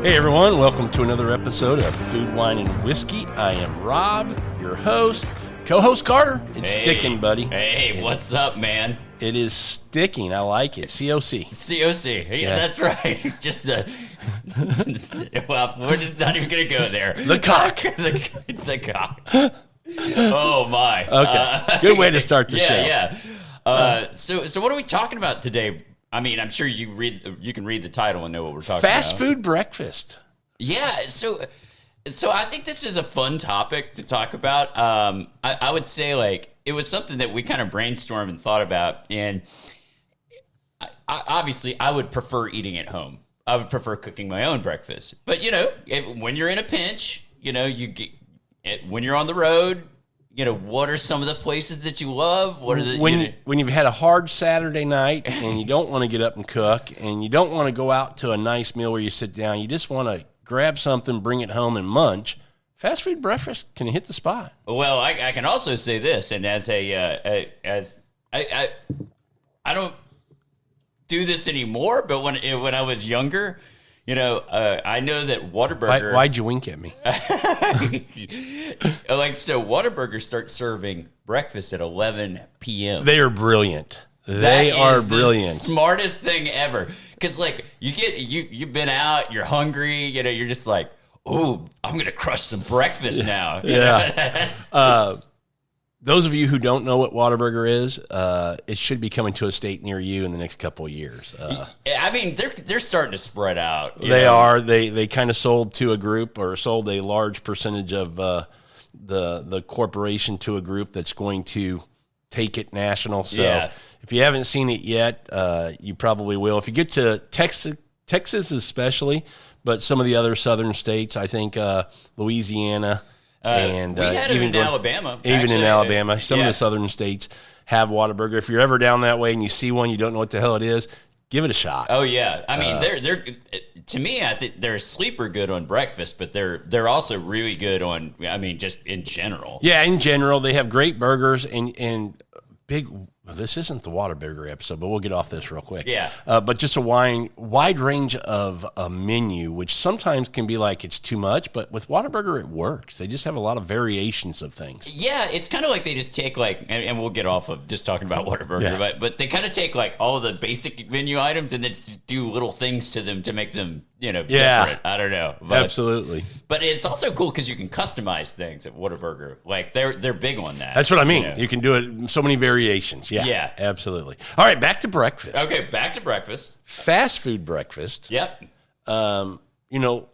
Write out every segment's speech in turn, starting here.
Hey everyone, welcome to another episode of Food, Wine, and Whiskey. I am Rob, your host. Co-host Carter. It's sticking, buddy. Hey, what's up, man? It is sticking. I like it. COC. COC. Yeah, that's right. Just the... well, we're just not even going to go there. The cock. the cock. Oh, my. Okay. Good way to start the show. Yeah. So what are we talking about today? I mean, I'm sure you can read the title and know what we're talking about. Fast food breakfast. Yeah, so I think this is a fun topic to talk about. I would say, like, it was something that we kind of brainstormed and thought about, and obviously I would prefer eating at home. I would prefer cooking my own breakfast. But, when you're in a pinch, when you're on the road, what are some of the places that you love? What are the when you've had a hard Saturday night and you don't want to get up and cook, and you don't want to go out to a nice meal where you sit down, you just want to grab something, bring it home, and munch. Fast food breakfast can hit the spot. Well, I can also say this, and as I don't do this anymore, but when I was younger, I know that Whataburger. Why'd you wink at me? So Whataburger starts serving breakfast at 11 p.m. They are brilliant. They are brilliant. The smartest thing ever. Because you've been out, you're hungry, you're just like, oh, I'm gonna crush some breakfast now. Yeah. Those of you who don't know what Whataburger is, it should be coming to a state near you in the next couple of years. I mean, they're starting to spread out. They are. They kind of sold to a group, or sold a large percentage of the corporation to a group that's going to take it national. So if you haven't seen it yet, you probably will. If you get to Texas especially, but some of the other southern states, I think Louisiana. And we had it in Alabama. Even in Alabama, some of the southern states have Whataburger. If you're ever down that way and you see one, you don't know what the hell it is, give it a shot. Oh yeah, I mean they're to me, I think they're sleeper good on breakfast, but they're also really good on. I mean, just in general. Yeah, in general, they have great burgers and big. Well, this isn't the Whataburger episode, but we'll get off this real quick. Yeah. But just a wide range of a menu, which sometimes can be like it's too much, but with Whataburger, it works. They just have a lot of variations of things. Yeah, it's kind of like they just take and we'll get off of just talking about Whataburger, but they kind of take all of the basic menu items and then just do little things to them to make them, different. I don't know. Absolutely. But it's also cool because you can customize things at Whataburger. Like they're big on that. That's what I mean. You can do it so many variations. Yeah, absolutely. All right, back to breakfast. Okay, back to breakfast. Fast food breakfast. Yep. I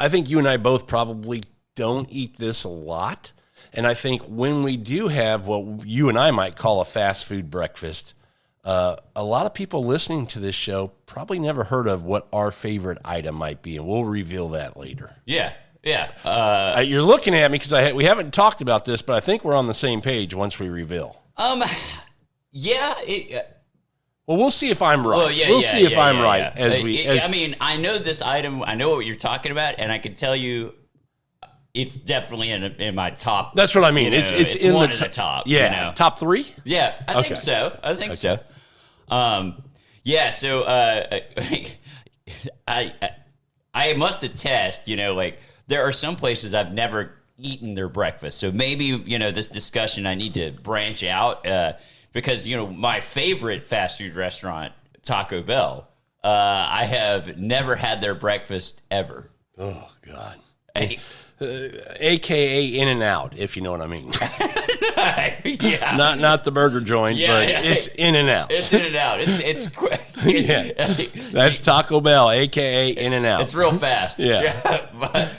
think you and I both probably don't eat this a lot. And I think when we do have what you and I might call a fast food breakfast, a lot of people listening to this show probably never heard of what our favorite item might be, and we'll reveal that later. Yeah. You're looking at me because we haven't talked about this, but I think we're on the same page once we reveal. Yeah. Well, we'll see if I'm right. Well, we'll see if I'm right. I mean, I know this item. I know what you're talking about, and I can tell you, it's definitely in my top. That's what I mean. It's in one of the top. Yeah, top three. Yeah, I think so. So. So I must attest. There are some places I've never eaten their breakfast. So maybe this discussion I need to branch out. Because, my favorite fast food restaurant, Taco Bell, I have never had their breakfast ever. Oh, God. AKA In-N-Out, if you know what I mean. Yeah. Not the burger joint, but it's In-N-Out. It's In-N-Out. It's quick. That's Taco Bell, AKA In-N-Out. It's real fast. But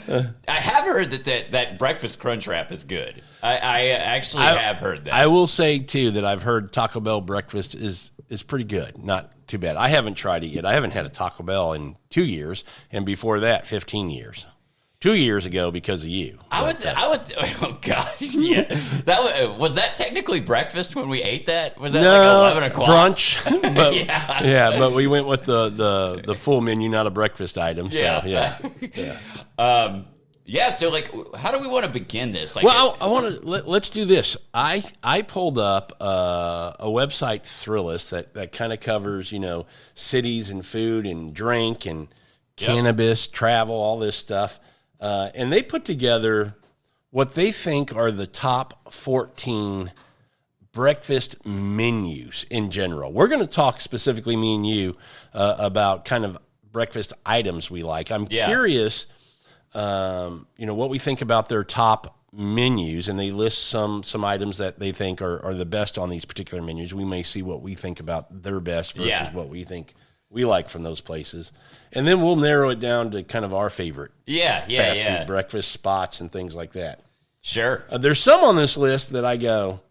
I have heard that breakfast crunch wrap is good. I actually have heard that. I will say, too, that I've heard Taco Bell breakfast is pretty good. Not too bad. I haven't tried it yet. I haven't had a Taco Bell in 2 years, and before that, 15 years. 2 years ago because of you. I would. Oh gosh, yeah. Was that technically breakfast when we ate that? Was that like 11 o'clock? Brunch. But, but we went with the full menu, not a breakfast item. So yeah. So how do we want to begin this? I want to let's do this. I pulled up a website, Thrilist, that kind of covers cities and food and drink and cannabis, travel, all this stuff. And they put together what they think are the top 14 breakfast menus in general. We're going to talk specifically, me and you, about kind of breakfast items we like. I'm curious, what we think about their top menus, and they list some items that they think are the best on these particular menus. We may see what we think about their best versus what we think we like from those places. And then we'll narrow it down to kind of our favorite fast food breakfast spots and things like that. Sure. There's some on this list that I go,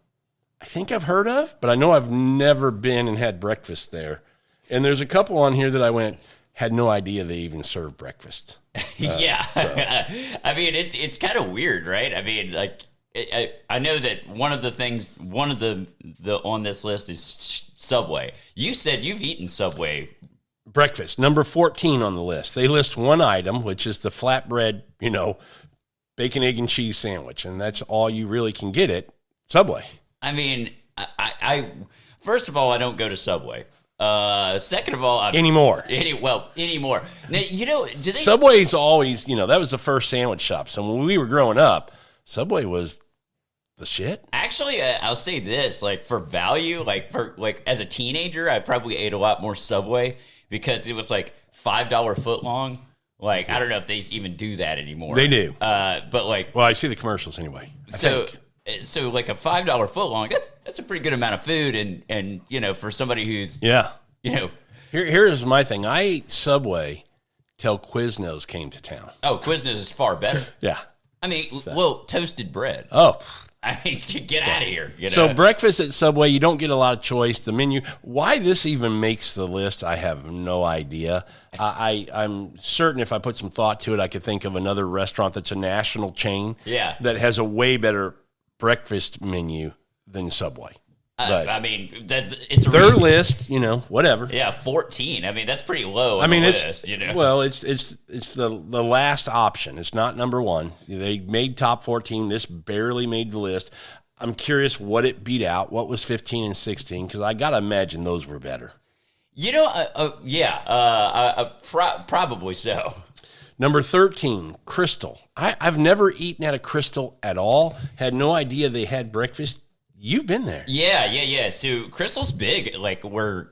I think I've heard of, but I know I've never been and had breakfast there. And there's a couple on here that I had no idea they even serve breakfast. I mean, it's kind of weird, right? I mean, like, I know that one of the on this list is Subway. You said you've eaten Subway. Breakfast, number 14 on the list. They list one item, which is the flatbread, bacon, egg, and cheese sandwich. And that's all you really can get at Subway. I mean, I first of all, I don't go to Subway. Second of all, anymore. Anymore. Now, do they? Subway's always, that was the first sandwich shop. So when we were growing up, Subway was the shit. Actually, I'll say this: like for value, as a teenager, I probably ate a lot more Subway because it was like $5 foot long. Like I don't know if they even do that anymore. They do, but like, well, I see the commercials anyway. So like a $5 foot long, that's a pretty good amount of food, and for somebody who's Here's my thing. I ate Subway till Quiznos came to town. Oh, Quiznos is far better. Yeah, I mean, toasted bread. Oh, I mean, get out of here. So breakfast at Subway, you don't get a lot of choice. The menu, why this even makes the list, I have no idea. I'm certain if I put some thought to it, I could think of another restaurant that's a national chain that has a way better breakfast menu than Subway. I mean, it's their list, whatever. Yeah, 14. I mean, that's pretty low. I mean, it's well, it's the last option. It's not number one. They made top 14. This barely made the list. I'm curious what it beat out. What was 15 and 16? Because I gotta imagine those were better. Probably so. Number 13, Crystal. I've never eaten at a Crystal at all. Had no idea they had breakfast. You've been there. Yeah. So Crystal's big. Like we're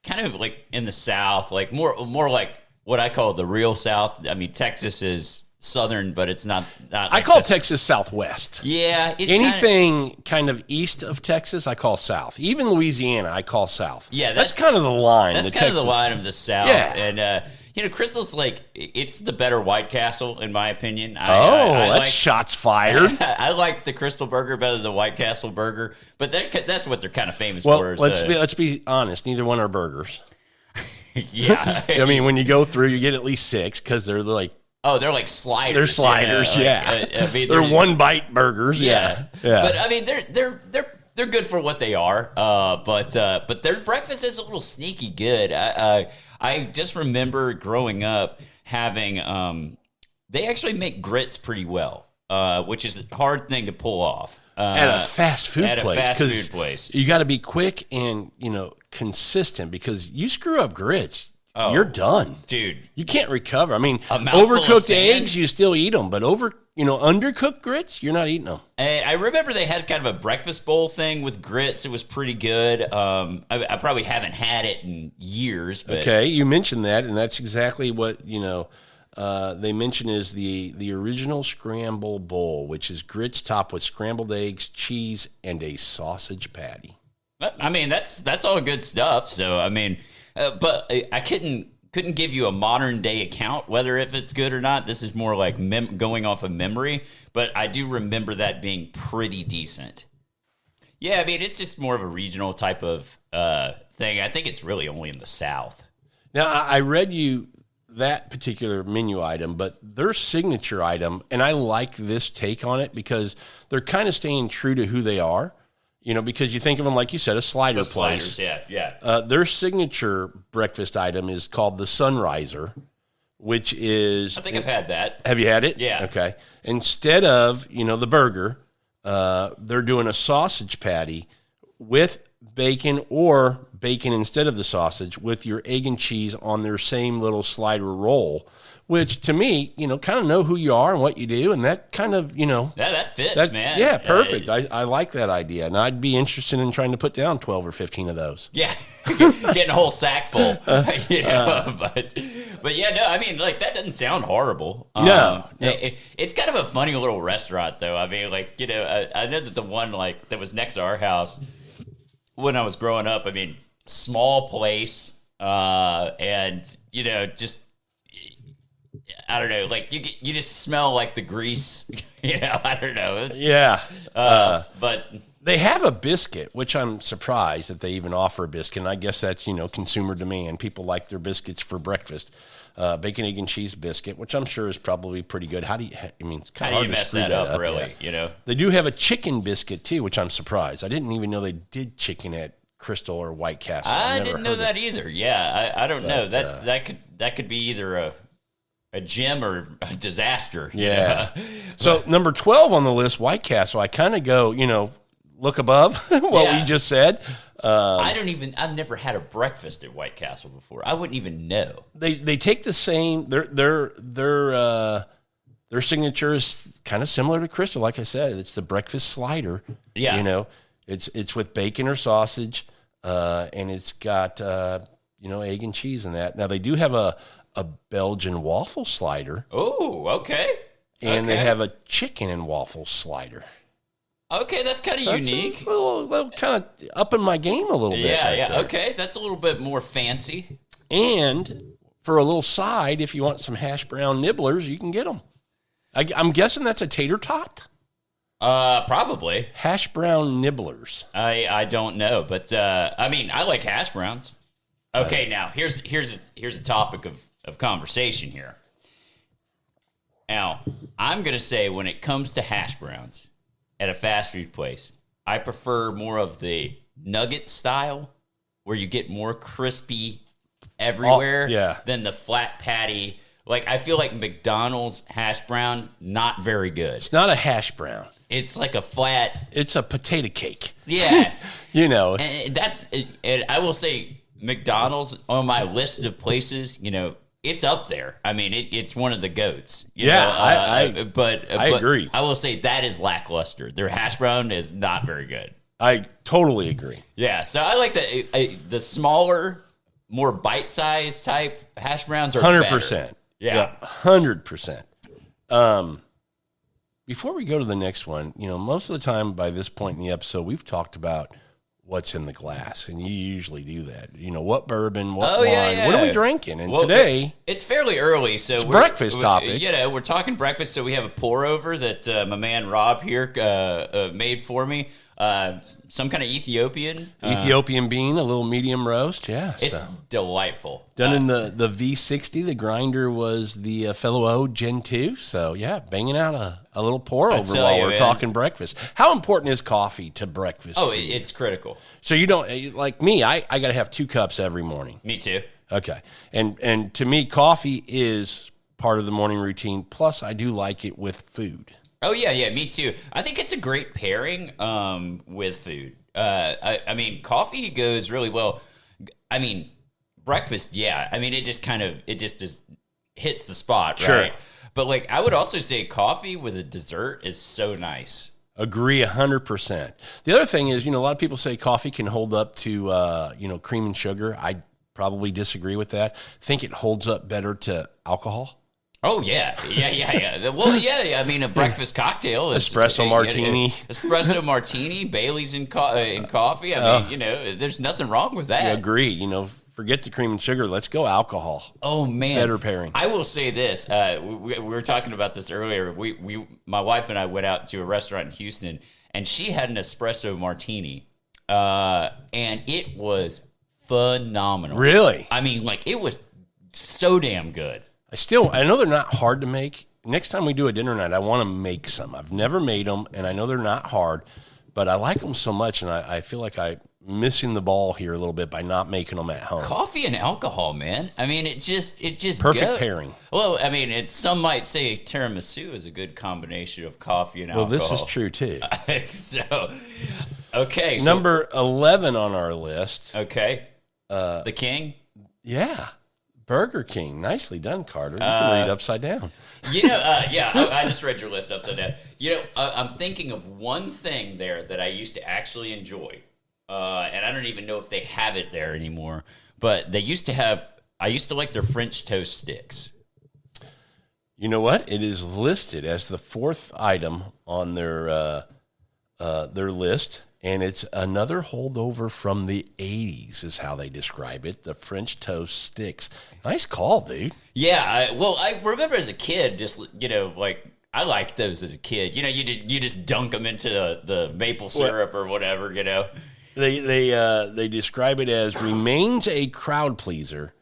kind of like in the South, like more like what I call the real South. I mean, Texas is Southern, but it's not like I call Texas Southwest. Yeah. Anything kind of east of Texas, I call South. Even Louisiana, I call South. Yeah. That's kind of the line. That's kind of the line of the South. Yeah. And, Crystal's like, it's the better White Castle, in my opinion. That's shots fired. I like the Crystal Burger better than the White Castle Burger, but that's what they're kind of famous Well, for. let's be honest. Neither one are burgers. Yeah. I mean, when you go through, you get at least 6 because they're like... Oh, they're like sliders. They're sliders, I mean, they're one-bite burgers, yeah. But, I mean, they're good for what they are, but their breakfast is a little sneaky good. I just remember growing up having they actually make grits pretty well, which is a hard thing to pull off at a fast food place. You got to be quick and consistent because you screw up grits, you're done, dude. You can't recover. I mean, overcooked eggs, you still eat them, but undercooked grits, you're not eating them. I remember they had kind of a breakfast bowl thing with grits. It was pretty good. I probably haven't had it in years. But. Okay, you mentioned that, and that's exactly what, they mention is the original scramble bowl, which is grits topped with scrambled eggs, cheese, and a sausage patty. I mean, that's all good stuff. So, I mean, but I couldn't give you a modern day account whether if it's good or not. This is more like going off of memory, but I do remember that being pretty decent. Yeah, I mean, it's just more of a regional type of thing. I think it's really only in the South. Now, I read you that particular menu item, but their signature item, and I like this take on it because they're kind of staying true to who they are. Because you think of them, like you said, a slider place. Yeah. Their signature breakfast item is called the Sunriser, which is... I think I've had that. Have you had it? Yeah. Okay. Instead of, the burger, they're doing a sausage patty with bacon or bacon instead of the sausage with your egg and cheese on their same little slider roll, which to me, kind of know who you are and what you do. And that kind of, that fits, man. Yeah, perfect. I like that idea. And I'd be interested in trying to put down 12 or 15 of those. Yeah. Getting a whole sack full. But yeah, no, I mean, like, that doesn't sound horrible. No. It's kind of a funny little restaurant, though. I mean, like, I know that the one, like, that was next to our house when I was growing up, I mean, small place, and, just, I don't know, like, you just smell like the grease, I don't know. Yeah. But they have a biscuit, which I'm surprised that they even offer a biscuit. And I guess that's, consumer demand. People like their biscuits for breakfast. Bacon, egg, and cheese biscuit, which I'm sure is probably pretty good. How do you mess that up, really? They do have a chicken biscuit, too, which I'm surprised. I didn't even know they did chicken at Crystal or White Castle. I didn't know that either. Yeah, I don't know. That could be either a gem or a disaster. Yeah. So number 12 on the list, White Castle. I kind of go, look above what we just said. I've never had a breakfast at White Castle before. I wouldn't even know. They take the same. Their signature is kind of similar to Crystal. Like I said, it's the breakfast slider. Yeah. It's with bacon or sausage, and it's got egg and cheese in that. Now they do have a Belgian waffle slider. Oh, okay. And they have a chicken and waffle slider. Okay, that's kind of unique. A little kind of upping my game a little bit. Yeah. Okay, that's a little bit more fancy. And for a little side, if you want some hash brown nibblers, you can get them. I'm guessing that's a tater tot? Probably. Hash brown nibblers. I don't know, but I mean, I like hash browns. Okay, now here's a topic of conversation here. Now, I'm going to say when it comes to hash browns at a fast food place, I prefer more of the nugget style where you get more crispy everywhere than the flat patty. Like, I feel like McDonald's hash brown, not very good. It's not a hash brown. It's like a flat. It's a potato cake. Yeah. And and I will say McDonald's on my list of places, it's up there. I mean, it's one of the goats. I agree. I will say that is lackluster. Their hash brown is not very good. I totally agree. Yeah, so I like the smaller, more bite-sized type hash browns are 100%. Better. Yeah, 100%. Before we go to the next one, most of the time by this point in the episode, we've talked about what's in the glass, and you usually do that. What bourbon, what wine, what are we drinking? And today, it's fairly early, so it's breakfast topic. We're talking breakfast, so we have a pour over that my man Rob here made for me. Some kind of Ethiopian bean, a little medium roast. Yeah, it's delightful. Done in the V60. The grinder was the fellow O Gen 2. So yeah, banging out a little pour over while we're talking breakfast. How important is coffee to breakfast? Oh, it's critical. So you don't, like me, I got to have 2 cups every morning. Me too. Okay, and to me, coffee is part of the morning routine. Plus, I do like it with food. Oh, yeah, me too. I think it's a great pairing with food. I mean, coffee goes really well. I mean, breakfast, yeah. I mean, it just hits the spot, sure. Right? But, like, I would also say coffee with a dessert is so nice. Agree 100%. The other thing is, a lot of people say coffee can hold up to, cream and sugar. I probably disagree with that. I think it holds up better to alcohol. Oh, yeah. Well, yeah. I mean, a breakfast cocktail is... Espresso martini. Espresso martini, Bailey's in coffee. I mean, there's nothing wrong with that. I agree. Forget the cream and sugar. Let's go alcohol. Oh, man. Better pairing. I will say this. We were talking about this earlier. My wife and I went out to a restaurant in Houston, and she had an espresso martini, and it was phenomenal. Really? I mean, like, it was so damn good. I know they're not hard to make. Next time we do a dinner night, I want to make some. I've never made them, and I know they're not hard, but I like them so much, and I feel like I'm missing the ball here a little bit by not making them at home. Coffee and alcohol, man. I mean, it just perfect pairing. Well, I mean, some might say tiramisu is a good combination of coffee and alcohol. Well, this is true too. So, Okay. Number 11 on our list. Okay. The King? Yeah. Burger King. Nicely done, Carter. You can read upside down. I just read your list upside down. I'm thinking of one thing there that I used to actually enjoy. And I don't even know if they have it there anymore. But I used to like their French toast sticks. You know what? It is listed as the 4th item on their list, and it's another holdover from the 80s is how they describe it, the French toast sticks. Nice call, dude. Yeah, I remember as a kid, just, I liked those as a kid. You just dunk them into the maple syrup or whatever, They describe it as remains a crowd pleaser,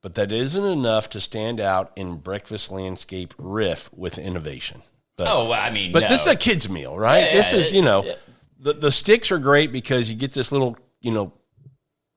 but that isn't enough to stand out in breakfast landscape riff with innovation. But this is a kid's meal, right? Yeah, this is, the sticks are great because you get this little,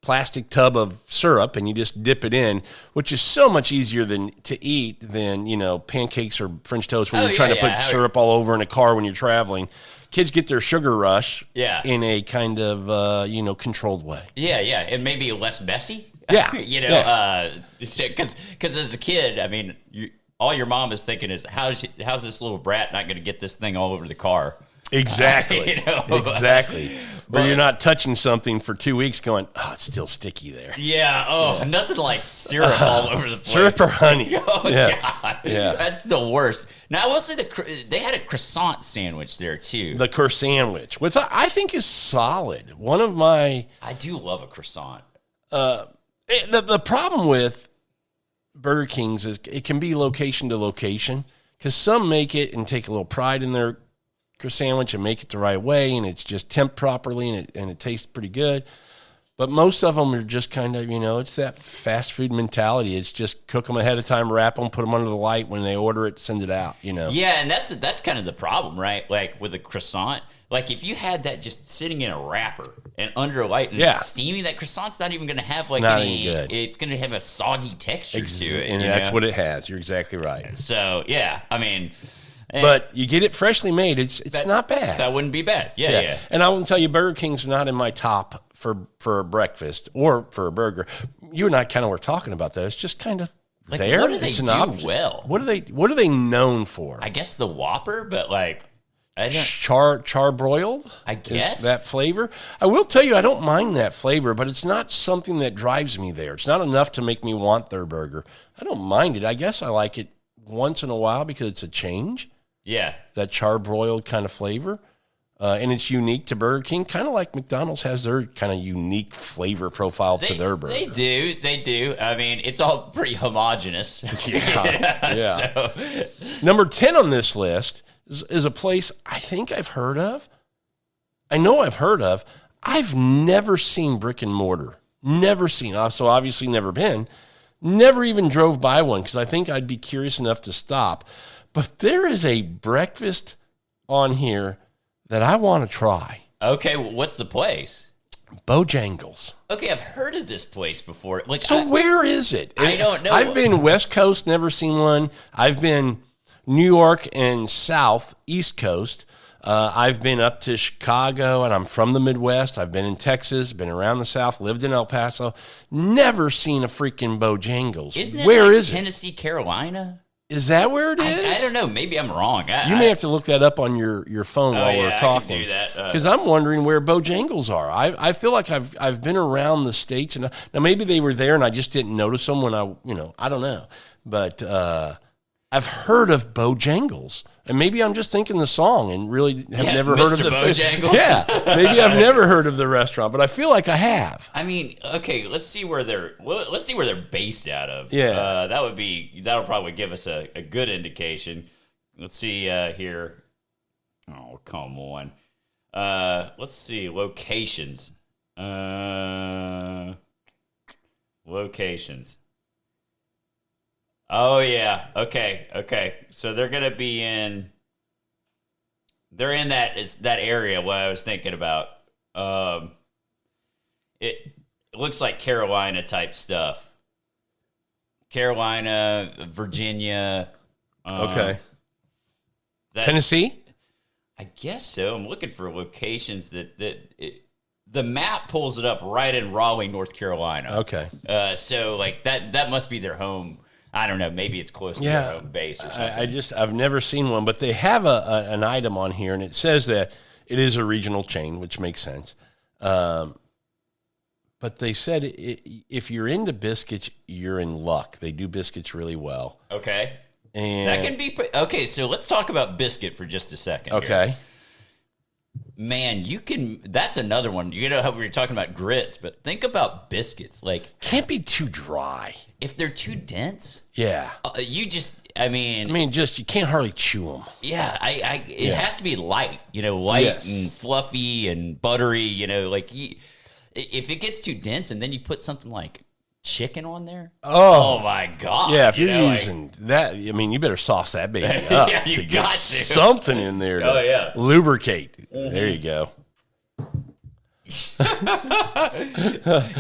plastic tub of syrup and you just dip it in, which is so much easier to eat than, pancakes or French toast where you're trying to put syrup all over in a car when you're traveling. Kids get their sugar rush in a kind of, controlled way. Yeah, and maybe less messy. Yeah. Because as a kid, all your mom is thinking is, how's this little brat not going to get this thing all over the car? Exactly. Exactly. Where you're not touching something for 2 weeks going, it's still sticky there. Yeah. Nothing like syrup all over the place. Syrup or honey. God. Yeah. That's the worst. Now, I will say they had a croissant sandwich there, too. The croissant, which I think is solid. I do love a croissant. The problem with Burger King's is it can be location to location because some make it and take a little pride in their sandwich and make it the right way, and it's just temped properly and it tastes pretty good. But most of them are just kind of, it's that fast food mentality. It's just cook them ahead of time, wrap them, put them under the light. When they order it, send it out, Yeah, and that's kind of the problem, right? Like with a croissant, like if you had that just sitting in a wrapper and under a light and it's steaming, that croissant's not even going to have any good. It's going to have a soggy texture to it. And that's what it has. You're exactly right. So, but you get it freshly made. It's not bad. That wouldn't be bad. Yeah. And I will tell you, Burger King's not in my top for breakfast or for a burger. You and I kind of were talking about that. It's just kind of there. What do they do well? What are they known for? I guess the Whopper, but charbroiled. I guess is that flavor. I will tell you, I don't mind that flavor, but it's not something that drives me there. It's not enough to make me want their burger. I don't mind it. I guess I like it once in a while because it's a change. Yeah. That charbroiled kind of flavor. And it's unique to Burger King, kind of like McDonald's has their kind of unique flavor profile to their burger. They do. It's all pretty homogenous. Yeah. So. Number 10 on this list is a place I think I've heard of. I know I've heard of. I've never seen brick and mortar. Never seen. So obviously never been. Never even drove by one because I think I'd be curious enough to stop. But there is a breakfast on here that I want to try. Okay, what's the place? Bojangles. Okay, I've heard of this place before. Where is it? I don't know. I've been West Coast, never seen one. I've been New York and South, East Coast. I've been up to Chicago, and I'm from the Midwest. I've been in Texas, been around the South, lived in El Paso. Never seen a freaking Bojangles. Isn't it Where is Tennessee, Carolina? Is that where it is? I don't know. Maybe I'm wrong. You may have to look that up on your phone while we're talking. I can do that. Because I'm wondering where Bojangles are. I feel like I've been around the States. And now maybe they were there and I just didn't notice them when I don't know. But I've heard of Bojangles. And maybe I'm just thinking the song and really have never heard of the Bojangles. Yeah, maybe I've never heard of the restaurant, but I feel like I have. Okay, let's see where they're based out of. Yeah, that'll probably give us a good indication. Let's see here. Oh, come on. Let's see locations. Locations. Oh, yeah. Okay. So they're going to be they're in that area what I was thinking about. It looks like Carolina type stuff. Carolina, Virginia. Okay. Tennessee? I guess so. I'm looking for locations that the map pulls it up right in Raleigh, North Carolina. Okay. So like that must be their home. I don't know. Maybe it's close to their home base or something. I've never seen one, but they have an item on here, and it says that it is a regional chain, which makes sense. But they said if you're into biscuits, you're in luck. They do biscuits really well. Okay. And that can be okay. So let's talk about biscuit for just a second. Okay. Here. Man, that's another one. You know how we were talking about grits, but think about biscuits. Like, can't be too dry. If they're too dense, yeah. You can't hardly chew them. Yeah, it has to be light, light and fluffy and buttery, if it gets too dense and then you put something like chicken on there. Oh my God. Yeah, if you're using that, you better sauce that baby up to get something in there to lubricate. Mm-hmm. There you go.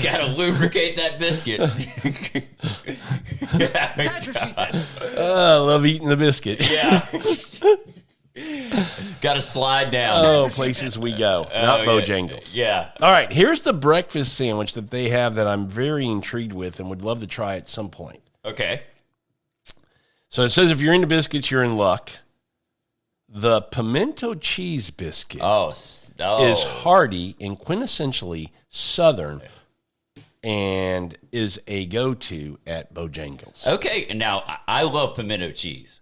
Gotta lubricate that biscuit. That's what she said. I love eating the biscuit. Yeah. Gotta slide down. Oh, places we go. Not Bojangles. Yeah. All right, here's the breakfast sandwich that they have that I'm very intrigued with and would love to try at some point. Okay. So it says if you're into biscuits, you're in luck. The pimento cheese biscuit is hearty and quintessentially Southern and is a go-to at Bojangles. Okay, now I love pimento cheese.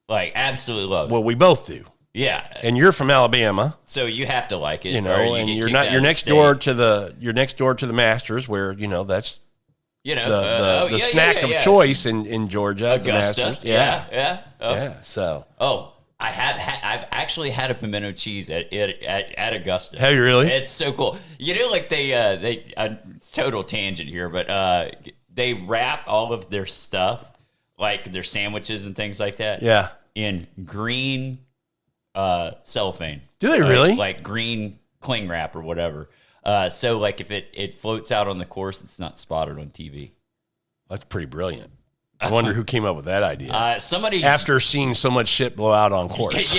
Like, absolutely love it. Well, we both do. Yeah. And you're from Alabama. So you have to like it. And you're next door to the Masters where, that's the snack of choice in Georgia. Augusta. The Masters. Yeah. Yeah. So. I've actually had a pimento cheese at Augusta. Have you really? It's so cool. They total tangent here, but they wrap all of their stuff, like their sandwiches and things like that. Yeah. In green cellophane. Do they really? Like green cling wrap or whatever. So like if it floats out on the course, it's not spotted on TV. That's pretty brilliant. I wonder who came up with that idea. Somebody after seeing so much shit blow out on course.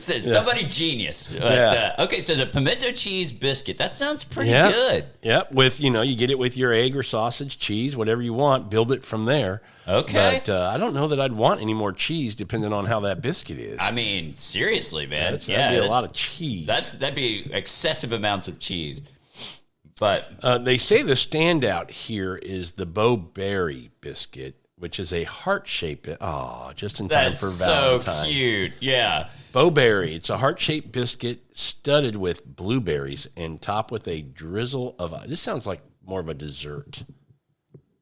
Somebody genius. But, okay, so the pimento cheese biscuit, that sounds pretty good. Yep. With you get it with your egg or sausage, cheese, whatever you want. Build it from there. Okay. But I don't know that I'd want any more cheese, depending on how that biscuit is. I mean, seriously, man. That'd be a lot of cheese. That'd be excessive amounts of cheese. But they say the standout here is the Bo-Berry biscuit, which is a heart-shaped. Oh, just in time for Valentine's. That's so cute. Yeah. Bo-Berry. It's a heart-shaped biscuit studded with blueberries and topped with a drizzle of. This sounds like more of a dessert.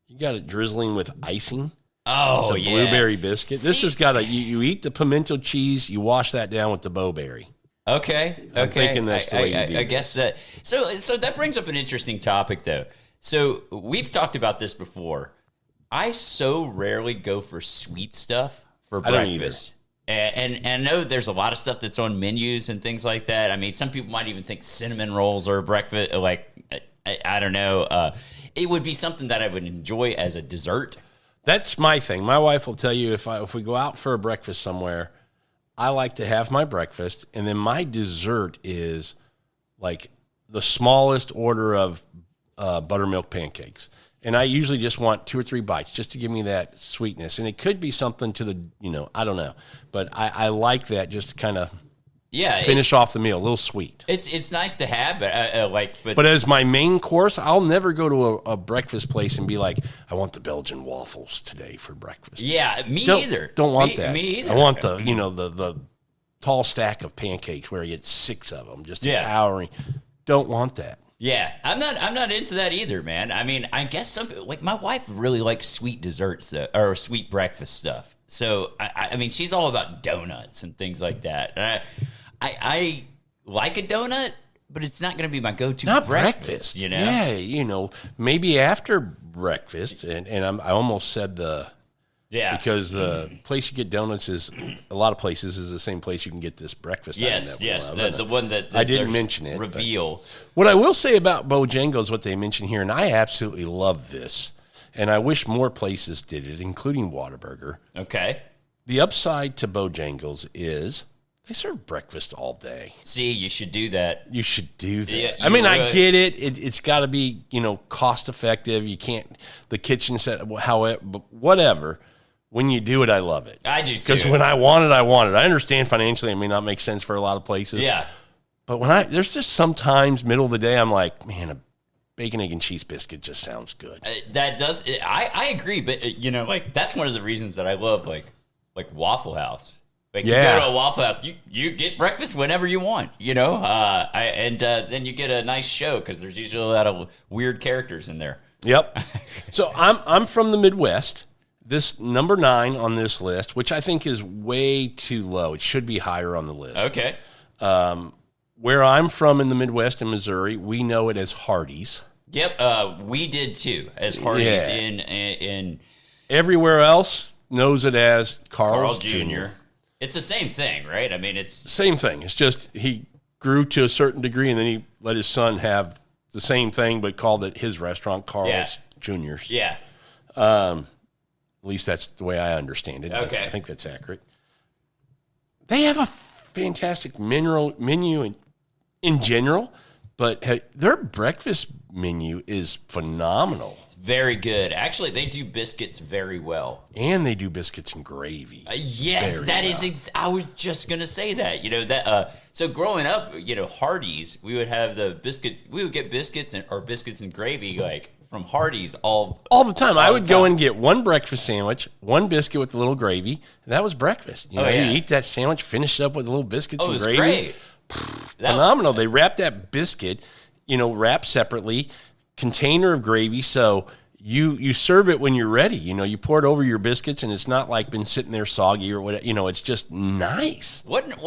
You got it drizzling with icing. Oh, it's a blueberry biscuit. This has got you eat the pimento cheese, you wash that down with the Bo-Berry. Okay. I'm thinking that's the way you do I guess that. So that brings up an interesting topic, though. So we've talked about this before. I so rarely go for sweet stuff for breakfast. And I know there's a lot of stuff that's on menus and things like that. I mean, some people might even think cinnamon rolls are a breakfast. Like, I don't know. It would be something that I would enjoy as a dessert. That's my thing. My wife will tell you if we go out for a breakfast somewhere, I like to have my breakfast, and then my dessert is like the smallest order of buttermilk pancakes. And I usually just want 2 or 3 bites just to give me that sweetness. And it could be something to the, I don't know. But I like that just to kind of finish off the meal, a little sweet. It's nice to have, but as my main course, I'll never go to a breakfast place and be like, I want the Belgian waffles today for breakfast. Yeah, either. Don't want that. Me either. I want the tall stack of pancakes where you get 6 of them, just towering. Don't want that. Yeah, I'm not into that either, man. I mean, I guess my wife really likes sweet desserts or sweet breakfast stuff. So I mean, she's all about donuts and things like that. And I like a donut, but it's not going to be my go-to breakfast. Yeah, maybe after breakfast, and I almost said because the place you get donuts is a lot of places is the same place you can get this breakfast. Yes, the one that I didn't mention it. Reveal. What I will say about Bojangles, what they mention here, and I absolutely love this, and I wish more places did it, including Whataburger. Okay. The upside to Bojangles is They serve breakfast all day. See, you should do that. You should do that. Yeah, I mean, I get it. It's got to be, cost effective. You can't, the kitchen set, however, whatever. When you do it, I love it. I do too. Because when I want it, I want it. I understand financially it may not make sense for a lot of places. Yeah. But there's just sometimes middle of the day, I'm like, man, a bacon, egg, and cheese biscuit just sounds good. That does. I agree, but like that's one of the reasons that I love like Waffle House. Like you go to a Waffle House, you get breakfast whenever you want, then you get a nice show because there's usually a lot of weird characters in there. Yep. So I'm from the Midwest. This number 9 on this list, which I think is way too low. It should be higher on the list. Okay. Where I'm from in the Midwest in Missouri, we know it as Hardee's. Yep. We did too as Hardee's in everywhere else knows it as Carl's Jr. It's the same thing, right? I mean, it's same thing. It's just he grew to a certain degree, and then he let his son have the same thing, but called it his restaurant, Carl's Jr.'s. Yeah. At least that's the way I understand it. Okay. I think that's accurate. They have a fantastic menu in general, but their breakfast menu is phenomenal. Very good. Actually, they do biscuits very well. And they do biscuits and gravy. Yes, that is. I was just gonna say that. So growing up, Hardee's, we would have the biscuits. We would get biscuits and gravy like from Hardee's all the time. I would go and get one breakfast sandwich, one biscuit with a little gravy, and that was breakfast. You eat that sandwich, finish it up with a little biscuits and gravy. Great. Phenomenal. They wrap that biscuit, wrapped separately. Container of gravy, so you serve it when you're ready. You pour it over your biscuits, and it's not like been sitting there soggy or whatever. It's just nice. Wasn't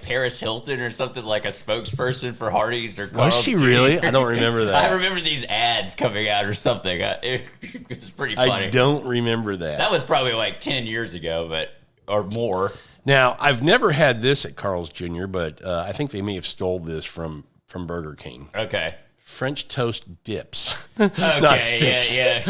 Paris Hilton or something like a spokesperson for Hardee's or Carl's Was she really? I don't remember that. I remember these ads coming out or something. It was pretty funny. I don't remember that. That was probably like 10 years ago, or more. Now, I've never had this at Carl's Jr., but I think they may have stole this from Burger King. Okay. French toast dips, okay, not sticks. Yeah.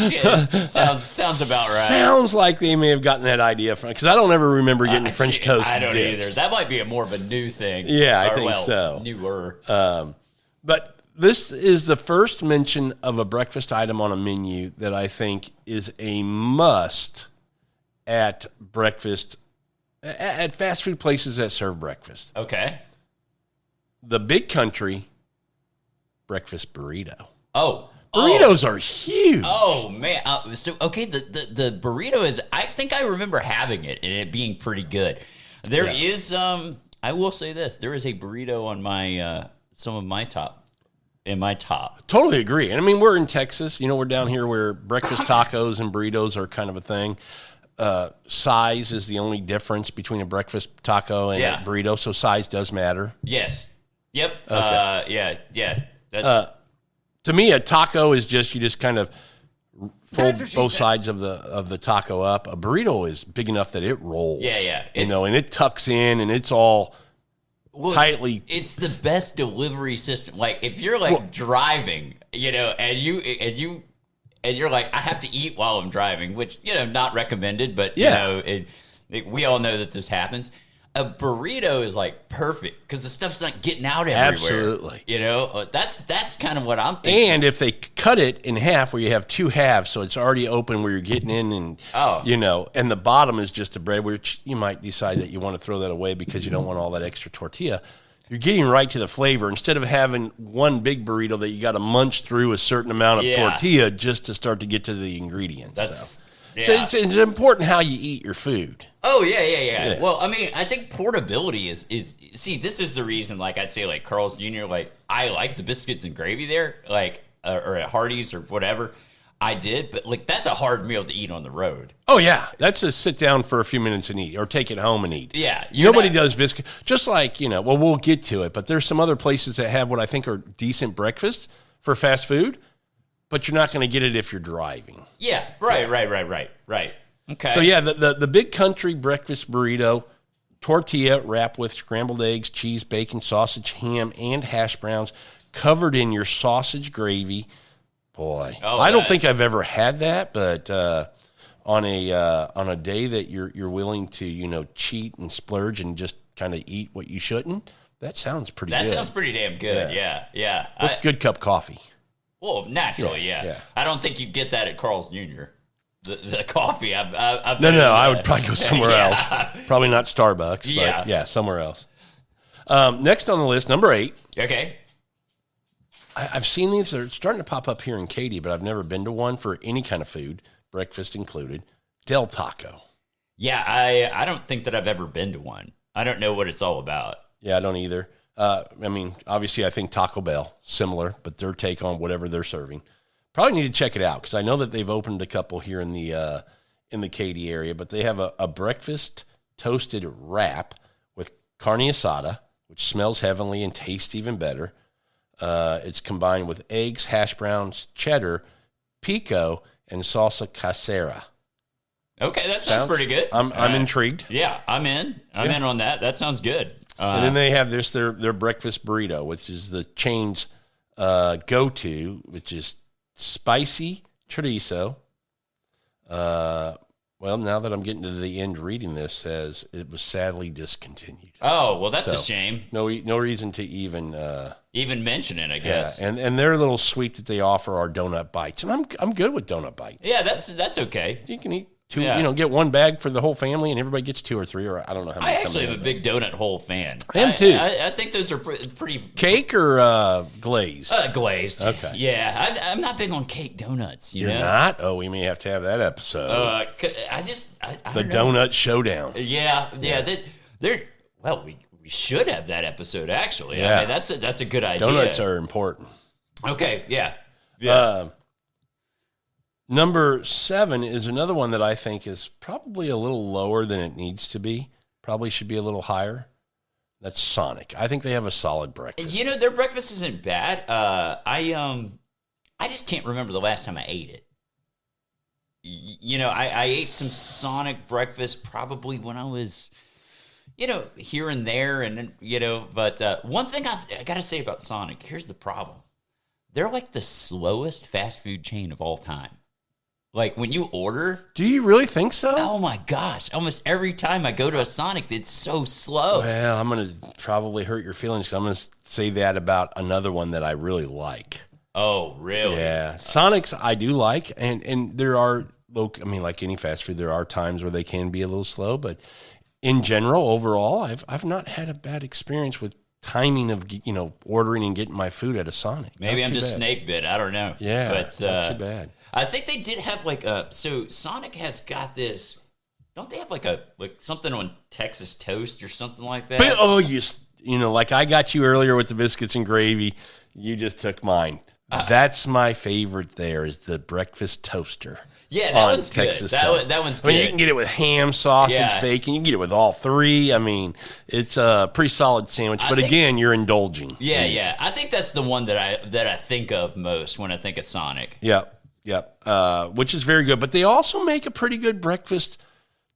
Sounds about right. Sounds like they may have gotten that idea from, because I don't ever remember getting French toast. I don't dips. either. That might be more of a new thing. Yeah, I think so. Newer. But this is the first mention of a breakfast item on a menu that I think is a must at breakfast at fast food places that serve breakfast. Okay. The Big Country breakfast burrito. Oh, burritos are huge. Oh man! The burrito is. I think I remember having it and it being pretty good. There is. I will say this: there is a burrito on my some of my top. In my top. Totally agree. And I mean, we're in Texas. We're down here where breakfast tacos and burritos are kind of a thing. Size is the only difference between a breakfast taco and a burrito, so size does matter. Yes. Yep. Okay. Yeah. To me, a taco is you just kind of fold both sides of the taco up. A burrito is big enough that it rolls. Yeah. And it tucks in, and it's all tightly. It's the best delivery system. Like if you're driving, and you're like, I have to eat while I'm driving, which not recommended, but we all know that this happens. A burrito is like perfect because the stuff's not getting out everywhere. Absolutely. That's kind of what I'm thinking. And if they cut it in half where you have two halves, so it's already open where you're getting in and, and the bottom is just the bread, which you might decide that you want to throw that away because you don't want all that extra tortilla. You're getting right to the flavor instead of having one big burrito that you got to munch through a certain amount of tortilla just to start to get to the ingredients. So it's important how you eat your food. Oh, yeah. Well, I mean, I think portability is this is the reason, like, I'd say, like, Carl's Jr., like, I like the biscuits and gravy there, like, or at Hardee's or whatever. I did, but, like, that's a hard meal to eat on the road. Oh, yeah. That's just sit down for a few minutes and eat, or take it home and eat. Yeah. Nobody does biscuit. Just like, we'll get to it, but there's some other places that have what I think are decent breakfasts for fast food, but you're not going to get it if you're driving. Yeah, right. Okay. So, the Big Country breakfast burrito, tortilla wrapped with scrambled eggs, cheese, bacon, sausage, ham, and hash browns, covered in your sausage gravy. Boy, I don't think I've ever had that, but on a day that you're willing to cheat and splurge and just kind of eat what you shouldn't. That sounds pretty good. That sounds pretty damn good. Yeah. With good cup coffee. Well, naturally, yeah. I don't think you'd get that at Carl's Jr. The coffee. I've No, I would probably go somewhere else. Probably not Starbucks, but yeah, somewhere else. Next on the list, number 8. Okay. I've seen these. They're starting to pop up here in Katy, but I've never been to one for any kind of food, breakfast included. Del Taco. Yeah, I don't think that I've ever been to one. I don't know what it's all about. Yeah, I don't either. Obviously, I think Taco Bell, similar, but their take on whatever they're serving. Probably need to check it out because I know that they've opened a couple here in the Katy area, but they have a breakfast toasted wrap with carne asada, which smells heavenly and tastes even better. It's combined with eggs, hash browns, cheddar, pico, and salsa casera. Okay, that sounds pretty good. I'm intrigued. Yeah, I'm in. I'm in on that. That sounds good. And then they have their breakfast burrito, which is the chain's go-to, which is spicy chorizo. Well, now that I'm getting to the end reading this, says it was sadly discontinued. Oh, well, that's a shame. No reason to even mention it, I guess. Yeah, and their little sweet that they offer are donut bites, and I'm good with donut bites. Yeah, that's okay. You can eat 2, get one bag for the whole family, and everybody gets 2 or 3, or I don't know how many. I actually am a big donut hole fan. I am too. I think those are pretty. Cake or glazed? Glazed. Okay. Yeah, I'm not big on cake donuts. You're not? Oh, we may have to have that episode. I the don't know. donut showdown. Yeah. We should have that episode actually. Yeah. I mean, that's a good idea. Donuts are important. Okay. Yeah. Number 7 is another one that I think is probably a little lower than it needs to be. Probably should be a little higher. That's Sonic. I think they have a solid breakfast. Their breakfast isn't bad. I just can't remember the last time I ate it. I ate some Sonic breakfast probably when I was, here and there. And, but one thing I got to say about Sonic, here's the problem. They're like the slowest fast food chain of all time. Like when you order. Do you really think so? Oh my gosh. Almost every time I go to a Sonic, it's so slow. Well, I'm going to probably hurt your feelings. I'm going to say that about another one that I really like. Oh, really? Yeah. Sonics I do like. And there are, like any fast food, there are times where they can be a little slow. But in general, overall, I've not had a bad experience with timing of, ordering and getting my food at a Sonic. Maybe I'm just snake bit. I don't know. Yeah, but not too bad. I think they did have so Sonic has got this. Don't they have like something on Texas toast or something like that? But, like I got you earlier with the biscuits and gravy. You just took mine. That's my favorite. There is the breakfast toaster. Yeah, that one's Texas good. That one's good. I mean, you can get it with ham, sausage, bacon. You can get it with all 3. I mean, it's a pretty solid sandwich. But again, you're indulging. Yeah. I think that's the one that I think of most when I think of Sonic. Yep. Which is very good. But they also make a pretty good breakfast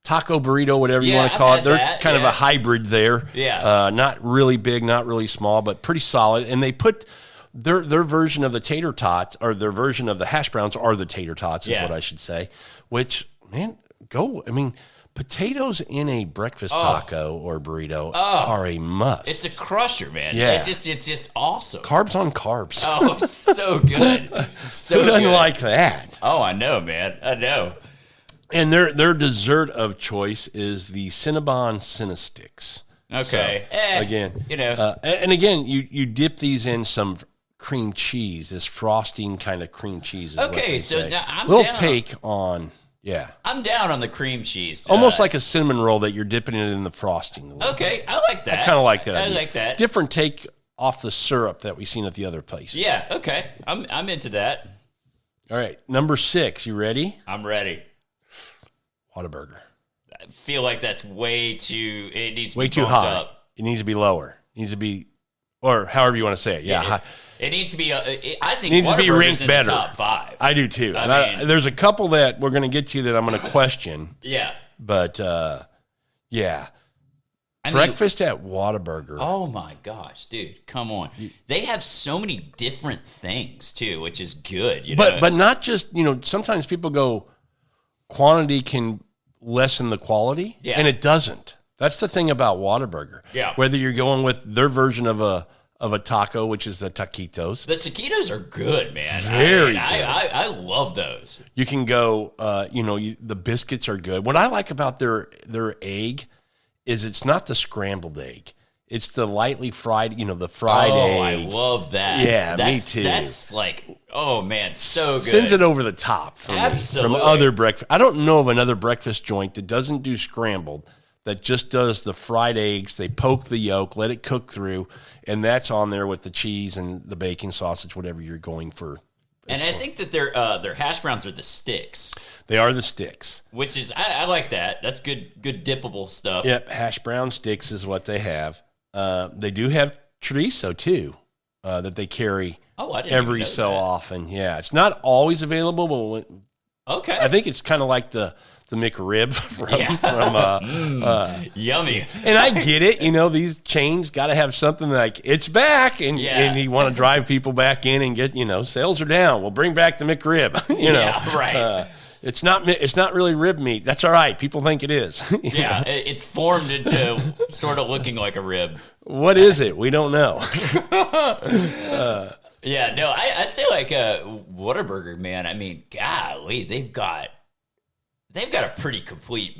taco burrito, whatever you want to call it. They're kind of a hybrid there. Yeah. Not really big, not really small, but pretty solid. And they put their version of the tater tots, or their version of the hash browns are the tater tots, is what I should say. Which, man, potatoes in a breakfast taco or burrito are a must. It's a crusher, man. Yeah. It's just awesome. Carbs on carbs. Oh, it's so good. Who doesn't like that? Oh, I know, man. I know. And their dessert of choice is the Cinnabon Cinnasticks. Okay. So, again, and again, you dip these in some cream cheese, this frosting kind of cream cheese. Okay, so now I'm little take on. Yeah. I'm down on the cream cheese. Almost like a cinnamon roll that you're dipping it in the frosting. Okay, I like that. I kind of like that. I like that. Different take off the syrup that we've seen at the other place. Yeah, okay. I'm into that. All right, number 6. You ready? I'm ready. Whataburger. I feel like that's way too. It needs to way be too high. Up. It needs to be lower. It needs to be, or however you want to say it. Yeah, it needs to be. I think it needs to be ranked better. In the top 5. I do too. There's a couple that we're going to get to that I'm going to question. Yeah, but yeah. Breakfast at Whataburger. Oh my gosh, dude! Come on, they have so many different things too, which is good. But not just sometimes people go, quantity can lessen the quality, and it doesn't. That's the thing about Whataburger. Yeah. Whether you're going with their version of a taco, which is the taquitos. The taquitos are good, man. Very good. I love those. You can go, the biscuits are good. What I like about their egg is it's not the scrambled egg. It's the lightly fried, the fried egg. Oh, I love that. Yeah, me too. That's like, oh, man, so good. Sends it over the top for me from other breakfast. I don't know of another breakfast joint that doesn't do scrambled, that just does the fried eggs. They poke the yolk, let it cook through, and that's on there with the cheese and the bacon, sausage, whatever you're going for. And I think that their hash browns are the sticks. They are the sticks. Which is, I like that. That's good dippable stuff. Yep, hash brown sticks is what they have. They do have chorizo, too, that they carry every so often. Yeah, it's not always available, but okay. I think it's kind of like the McRib from yummy. And I get it, these chains got to have something like it's back, and you want to drive people back in and get, sales are down. We'll bring back the McRib. Yeah, right. It's not really rib meat. That's all right. People think it is. Yeah, it's formed into sort of looking like a rib. What is it? We don't know. Yeah, no, I'd say like Whataburger, man. I mean, golly, they've got a pretty complete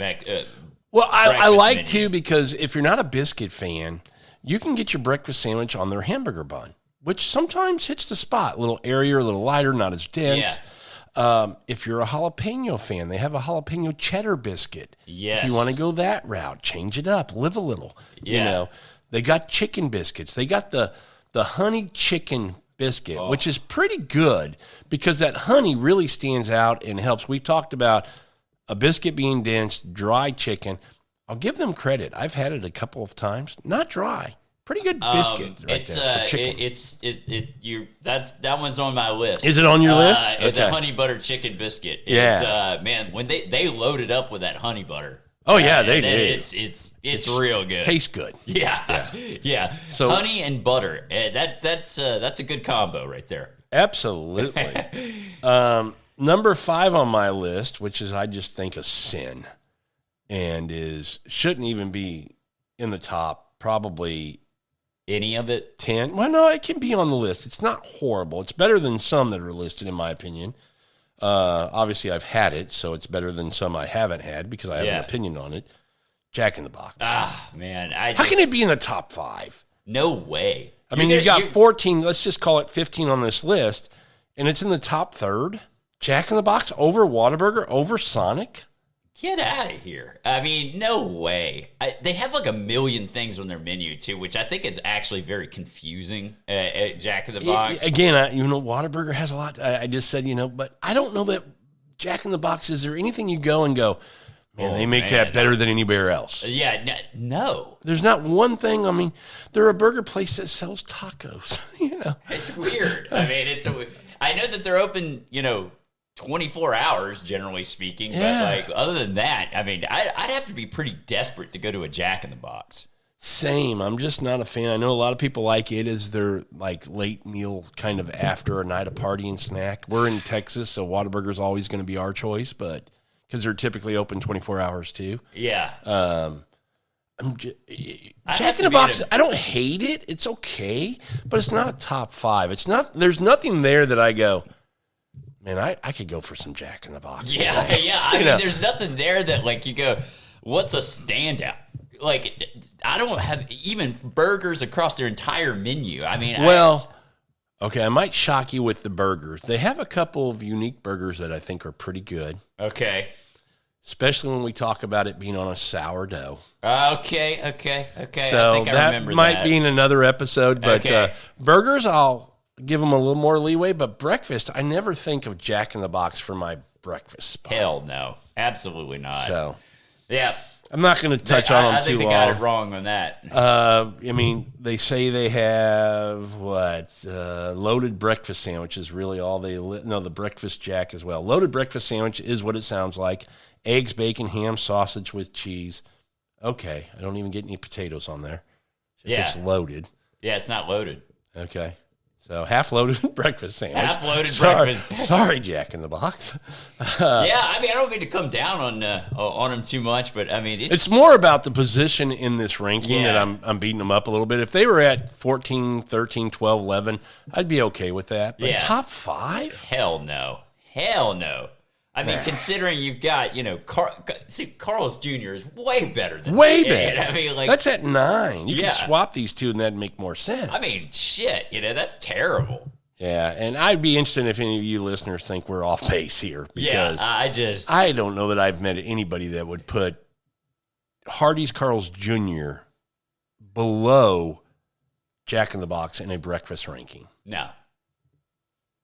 well, I like menu. too, because if you're not a biscuit fan, you can get your breakfast sandwich on their hamburger bun, which sometimes hits the spot. A little airier, a little lighter, not as dense. Yeah. If you're a jalapeno fan, they have a jalapeno cheddar biscuit. Yes. If you want to go that route, change it up, live a little. Yeah. They got chicken biscuits. They got the honey chicken biscuit, which is pretty good because that honey really stands out and helps. We talked about a biscuit being dense, dry chicken. I'll give them credit. I've had it a couple of times. Not dry. Pretty good biscuit there for chicken. That one's on my list. Is it on your list? Okay. The honey butter chicken biscuit. Man, when they load it up with that honey butter. Oh yeah, they do. It's real good. Tastes good. Yeah. So honey and butter. That's a good combo right there. Absolutely. Number 5 on my list, which is I just think a sin, and shouldn't even be in the top. Probably any of it 10. Well, no, it can be on the list. It's not horrible. It's better than some that are listed, in my opinion. Obviously, I've had it, so it's better than some I haven't had because I have an opinion on it. Jack in the Box. Ah, man. How can it be in the top 5? No way. I mean, you've got 14, let's just call it 15 on this list, and it's in the top third? Jack in the Box over Whataburger, over Sonic? Get out of here. I mean, no way. They have like a million things on their menu, too, which I think is actually very confusing at Jack in the Box. Again, Whataburger has a lot. I just said, but I don't know that Jack in the Box, is there anything you go and go, man, they make that better than anywhere else? Yeah, no. There's not one thing. I mean, they're a burger place that sells tacos, It's weird. I mean, I know that they're open, 24 hours, generally speaking. But, other than that, I mean, I'd have to be pretty desperate to go to a Jack in the Box. Same. I'm just not a fan. I know a lot of people like it as their, late meal kind of after a night of party and snack. We're in Texas, so Whataburger's always going to be our choice, but because they're typically open 24 hours, too. Yeah. Jack in the Box, I don't hate it. It's okay, but it's not a top 5. There's nothing there that I go, man, I could go for some Jack in the Box. Yeah, today. yeah. I mean, there's nothing there that, you go, what's a standout? I don't have even burgers across their entire menu. I mean, okay, I might shock you with the burgers. They have a couple of unique burgers that I think are pretty good. Okay. Especially when we talk about it being on a sourdough. Okay. So I think I remember that might be in another episode, but burgers, I'll give them a little more leeway, but breakfast, I never think of Jack in the Box for my breakfast spot. Hell no. Absolutely not. So, yeah. I'm not going to touch on them too long. I think they got it wrong on that. I mean, they say they have, loaded breakfast sandwich is really all the breakfast Jack as well. Loaded breakfast sandwich is what it sounds like. Eggs, bacon, ham, sausage with cheese. Okay, I don't even get any potatoes on there. If it's loaded. Yeah, it's not loaded. Okay. So half-loaded breakfast sandwich. Half-loaded breakfast. Sorry, Jack in the Box. Yeah, I mean, I don't mean to come down on them too much, but I mean, it's more about the position in this ranking that I'm beating them up a little bit. If they were at 14, 13, 12, 11, I'd be okay with that. But top 5? Hell no. I mean, considering you've got, Carl's Jr. is way better than way better. I mean, that's at 9. You can swap these two, and that'd make more sense. I mean, shit, that's terrible. Yeah, and I'd be interested if any of you listeners think we're off pace here. Because I don't know that I've met anybody that would put Hardee's Carl's Jr. below Jack in the Box in a breakfast ranking. No.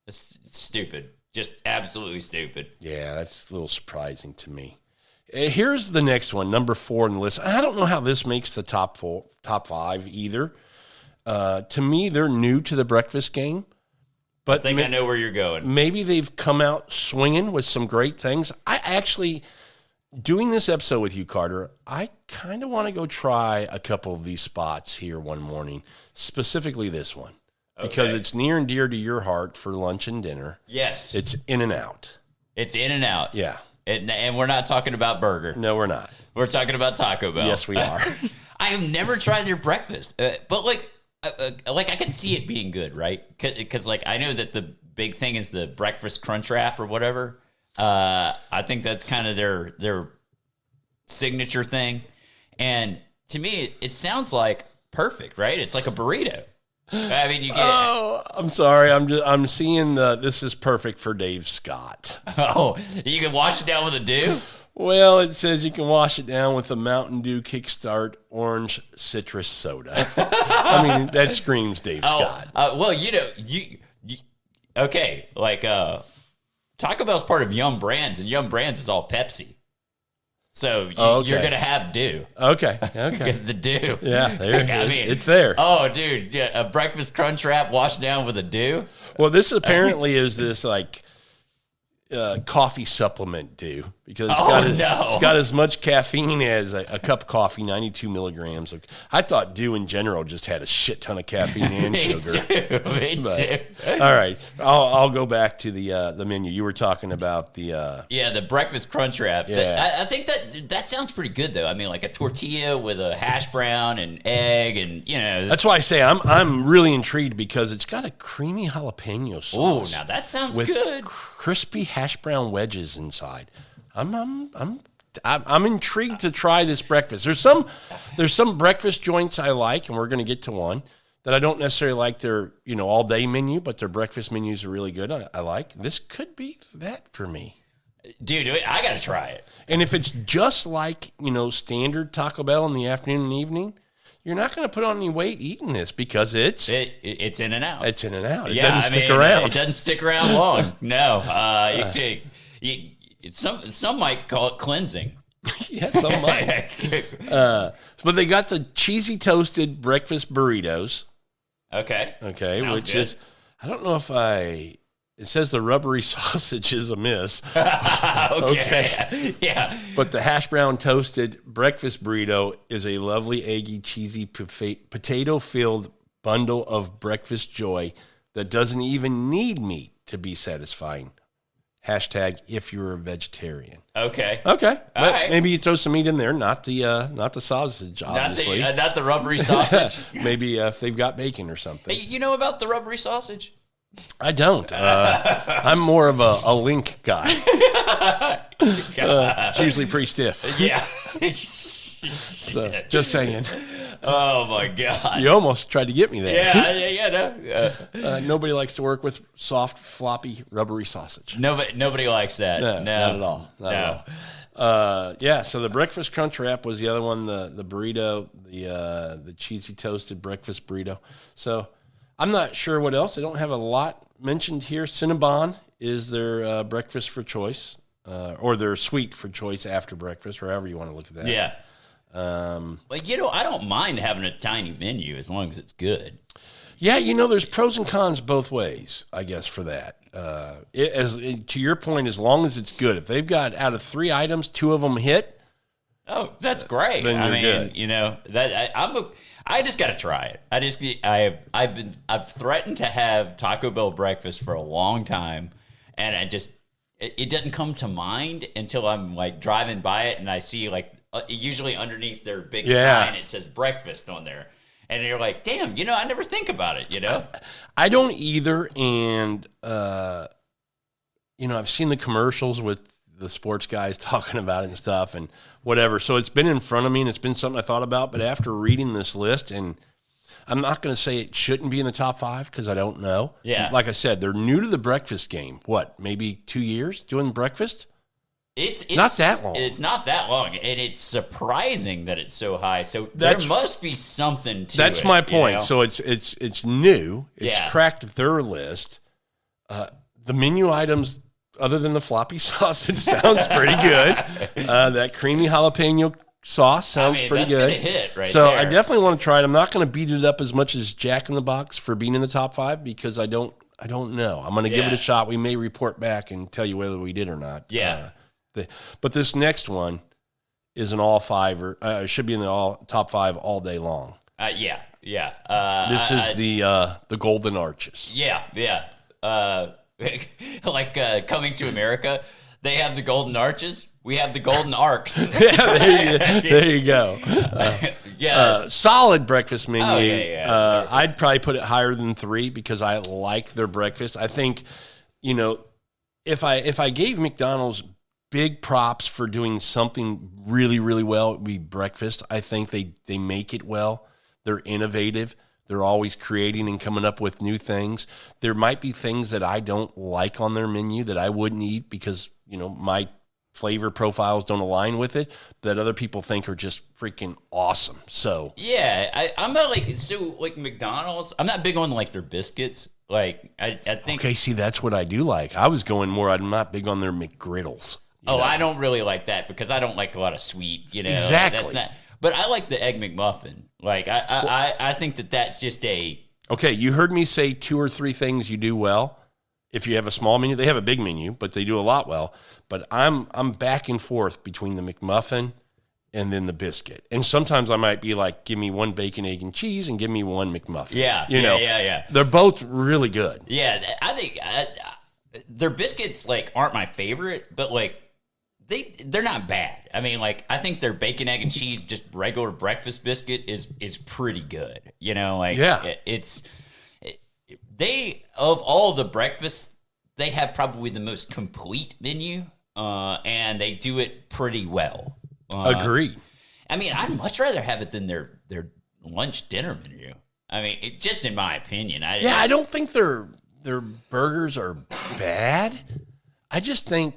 It's stupid. Just absolutely stupid. Yeah, that's a little surprising to me. Here's the next one, number 4 on the list. I don't know how this makes the top 5 either. To me, they're new to the breakfast game. But I think I know where you're going. Maybe they've come out swinging with some great things. I actually, doing this episode with you, Carter, I kind of want to go try a couple of these spots here one morning, specifically this one. Because it's near and dear to your heart for lunch and dinner. Yes. It's In-N-Out. It's In-N-Out. Yeah. And we're not talking about burger. No, we're not. We're talking about Taco Bell. Yes, we are. I have never tried their breakfast. But, like I could see it being good, right? Because, I know that the big thing is the breakfast crunch wrap or whatever. I think that's kind of their signature thing. And to me, it sounds like perfect, right? It's like a burrito. I mean, you get. Oh, I'm sorry. I'm seeing this is perfect for Dave Scott. Oh, you can wash it down with a dew? Well, it says you can wash it down with a Mountain Dew Kickstart Orange Citrus Soda. I mean, that screams Dave Scott. Well, you okay, Taco Bell's part of Yum Brands, and Yum Brands is all Pepsi. So you're going to have dew. Okay. The dew. Yeah, it's there. Oh, dude, a breakfast crunch wrap washed down with a dew. Well, this apparently is this coffee supplement dew because it's got as much caffeine as a cup of coffee, 92 milligrams. I thought dew in general just had a shit ton of caffeine and sugar. Me too. All right, I'll go back to the menu. You were talking about the breakfast crunch wrap. Yeah. I think that sounds pretty good though. I mean, like a tortilla with a hash brown and egg, and that's why I say I'm really intrigued because it's got a creamy jalapeno sauce. Oh, now that sounds with good. Crispy hash brown wedges inside. I'm intrigued to try this breakfast. There's some breakfast joints I like, and we're going to get to one that I don't necessarily like their all day menu, but their breakfast menus are really good. I like. This could be that for me. Dude, I got to try it. And if it's just like standard Taco Bell in the afternoon and evening, you're not going to put on any weight eating this because it's In-N-Out. It's In-N-Out. It doesn't stick around. It doesn't stick around long. No. Some might call it cleansing. Yeah, some might. But they got the cheesy toasted breakfast burritos. Okay. Sounds which good. is, I don't know if it says the rubbery sausage is a miss. Okay. Yeah. But the hash brown toasted breakfast burrito is a lovely, eggy, cheesy, potato-filled bundle of breakfast joy that doesn't even need meat to be satisfying. Hashtag if you're a vegetarian. Okay. But right. maybe you throw some meat in there, not the sausage, obviously. Not the rubbery sausage. Maybe if they've got bacon or something. Hey, you know about the rubbery sausage? I don't. I'm more of a link guy. It's usually pretty stiff. Yeah. So, just saying. Oh my God. You almost tried to get me there. Yeah. Nobody likes to work with soft, floppy, rubbery sausage. Nobody likes that. No, not at all. Not at all. So the breakfast crunch wrap was the other one, the burrito, the cheesy toasted breakfast burrito. So I'm not sure what else. I don't have a lot mentioned here. Cinnabon is their breakfast for choice, or their sweet for choice after breakfast, or however you want to look at that. Yeah. I don't mind having a tiny menu as long as it's good. Yeah, there's pros and cons both ways, I guess, for that. To your point, as long as it's good. If they've got out of 3 items, 2 of them hit. Oh, that's great. Then you're good. I just got to try it. I've threatened to have Taco Bell breakfast for a long time, and it doesn't come to mind until I'm like driving by it and I see like usually underneath their big sign it says breakfast on there, and you're like, damn, I never think about it. I don't either, and I've seen the commercials with the sports guys talking about it and stuff and whatever. So it's been in front of me and it's been something I thought about. But after reading this list, and I'm not going to say it shouldn't be in the top 5 because I don't know. Yeah. Like I said, they're new to the breakfast game. What, maybe 2 years doing breakfast? It's not that long. It's not that long. And it's surprising that it's so high. So there must be something to it. That's my point. So it's new. It's cracked their list. The menu items, other than the floppy sausage, sounds pretty good. That creamy jalapeno sauce sounds pretty good. That's gonna hit right so there. I definitely want to try it. I'm not going to beat it up as much as Jack in the Box for being in the top 5 because I don't know. I'm going to give it a shot. We may report back and tell you whether we did or not. Yeah. But this next one is an all 5 or should be in the top 5 all day long. Yeah. This is the Golden Arches. Yeah. Like Coming to America, they have the Golden Arches. We have the Golden Arcs. there you go. Solid breakfast menu. Oh, yeah. I'd probably put it higher than 3 because I like their breakfast. I think, if I gave McDonald's big props for doing something really, really well, it would be breakfast. I think they make it well. They're innovative. They're always creating and coming up with new things. There might be things that I don't like on their menu that I wouldn't eat because, my flavor profiles don't align with it, that other people think are just freaking awesome. So yeah, I'm not like McDonald's. I'm not big on like their biscuits. Like I think. Okay, see, that's what I do like. I was going more. I'm not big on their McGriddles. I don't really like that because I don't like a lot of sweet. Exactly. That's not. But I like the Egg McMuffin. Like I think that's just a. Okay, you heard me say 2 or 3 things you do well. If you have a small menu, they have a big menu, but they do a lot well. But I'm back and forth between the McMuffin and then the biscuit. And sometimes I might be like, give me 1 bacon, egg, and cheese, and give me 1 McMuffin. Yeah. They're both really good. Yeah, I think their biscuits like aren't my favorite, but like they're not bad. I mean, like I think their bacon, egg, and cheese, just regular breakfast biscuit is pretty good. They of all the breakfasts, they have probably the most complete menu, and they do it pretty well. Agreed. I mean, I'd much rather have it than their lunch dinner menu. I mean, just in my opinion. I don't think their burgers are bad. I just think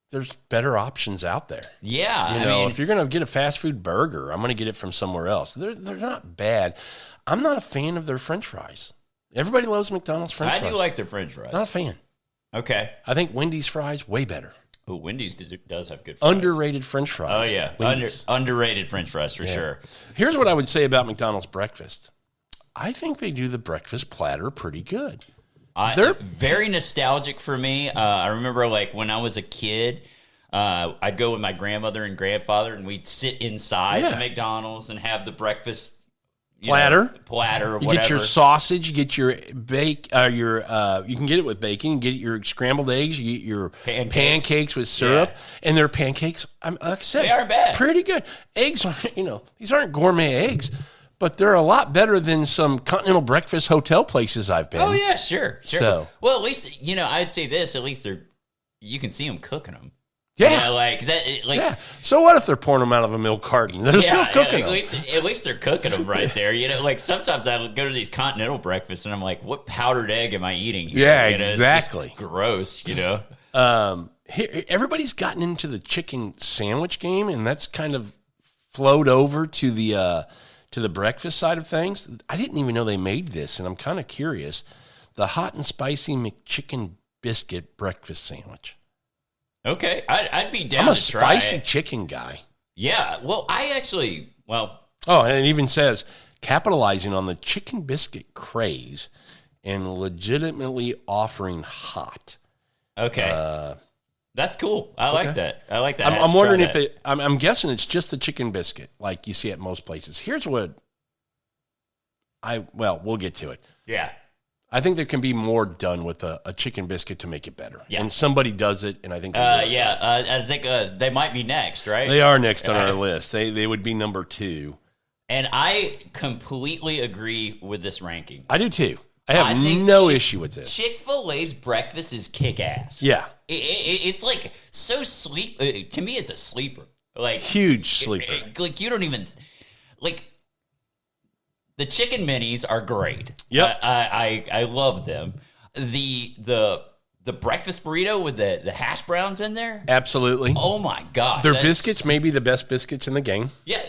there's better options out there. Yeah. If you're going to get a fast food burger, I'm going to get it from somewhere else. They're not bad. I'm not a fan of their French fries. Everybody loves McDonald's French fries. I do like their French fries. Not a fan. Okay. I think Wendy's fries, way better. Oh, Wendy's does have good fries. Underrated French fries. Oh, yeah. Underrated French fries for sure. Here's what I would say about McDonald's breakfast. I think they do the breakfast platter pretty good. They're very nostalgic for me. I remember like when I was a kid, I'd go with my grandmother and grandfather and we'd sit inside the McDonald's and have the breakfast platter or whatever. You get your sausage, you get your you can get it with bacon, you get your scrambled eggs, you get your pancakes with syrup, and their pancakes, like I said, they aren't bad. Pretty good. Eggs aren't, these aren't gourmet eggs, but they're a lot better than some continental breakfast hotel places I've been. Oh yeah, sure. So, well, at least I'd say this. At least you can see them cooking them. Yeah, like that. Like, yeah. So what if they're pouring them out of a milk carton? They're still cooking them. At least they're cooking them right there. Like sometimes I go to these continental breakfasts and I'm like, what powdered egg am I eating here? Yeah, exactly. It's just gross. Everybody's gotten into the chicken sandwich game, and that's kind of flowed over to the breakfast side of things. I didn't even know they made this, and I'm kind of curious. The hot and spicy McChicken biscuit breakfast sandwich. Okay, I'd be down I'm a to try spicy it. chicken guy. Yeah, well, Oh, and it even says, capitalizing on the chicken biscuit craze and legitimately offering hot. Okay. That's cool. I like that. I'm wondering if I'm guessing it's just the chicken biscuit like you see at most places. Here's what we'll get to it. Yeah. I think there can be more done with a chicken biscuit to make it better. Yeah. And somebody does it, and I think I think they might be next, right? They are next on our list. They would be number 2. And I completely agree with this ranking. I do too. I have no issue with this. Chick-fil-A's breakfast is kick-ass. Yeah. It's like so sleep. To me, it's a sleeper. Like huge sleeper. Like you don't even like. The chicken minis are great. Yep. I love them. The breakfast burrito with the hash browns in there. Absolutely. Oh my gosh. Their biscuits may be the best biscuits in the game. Yeah,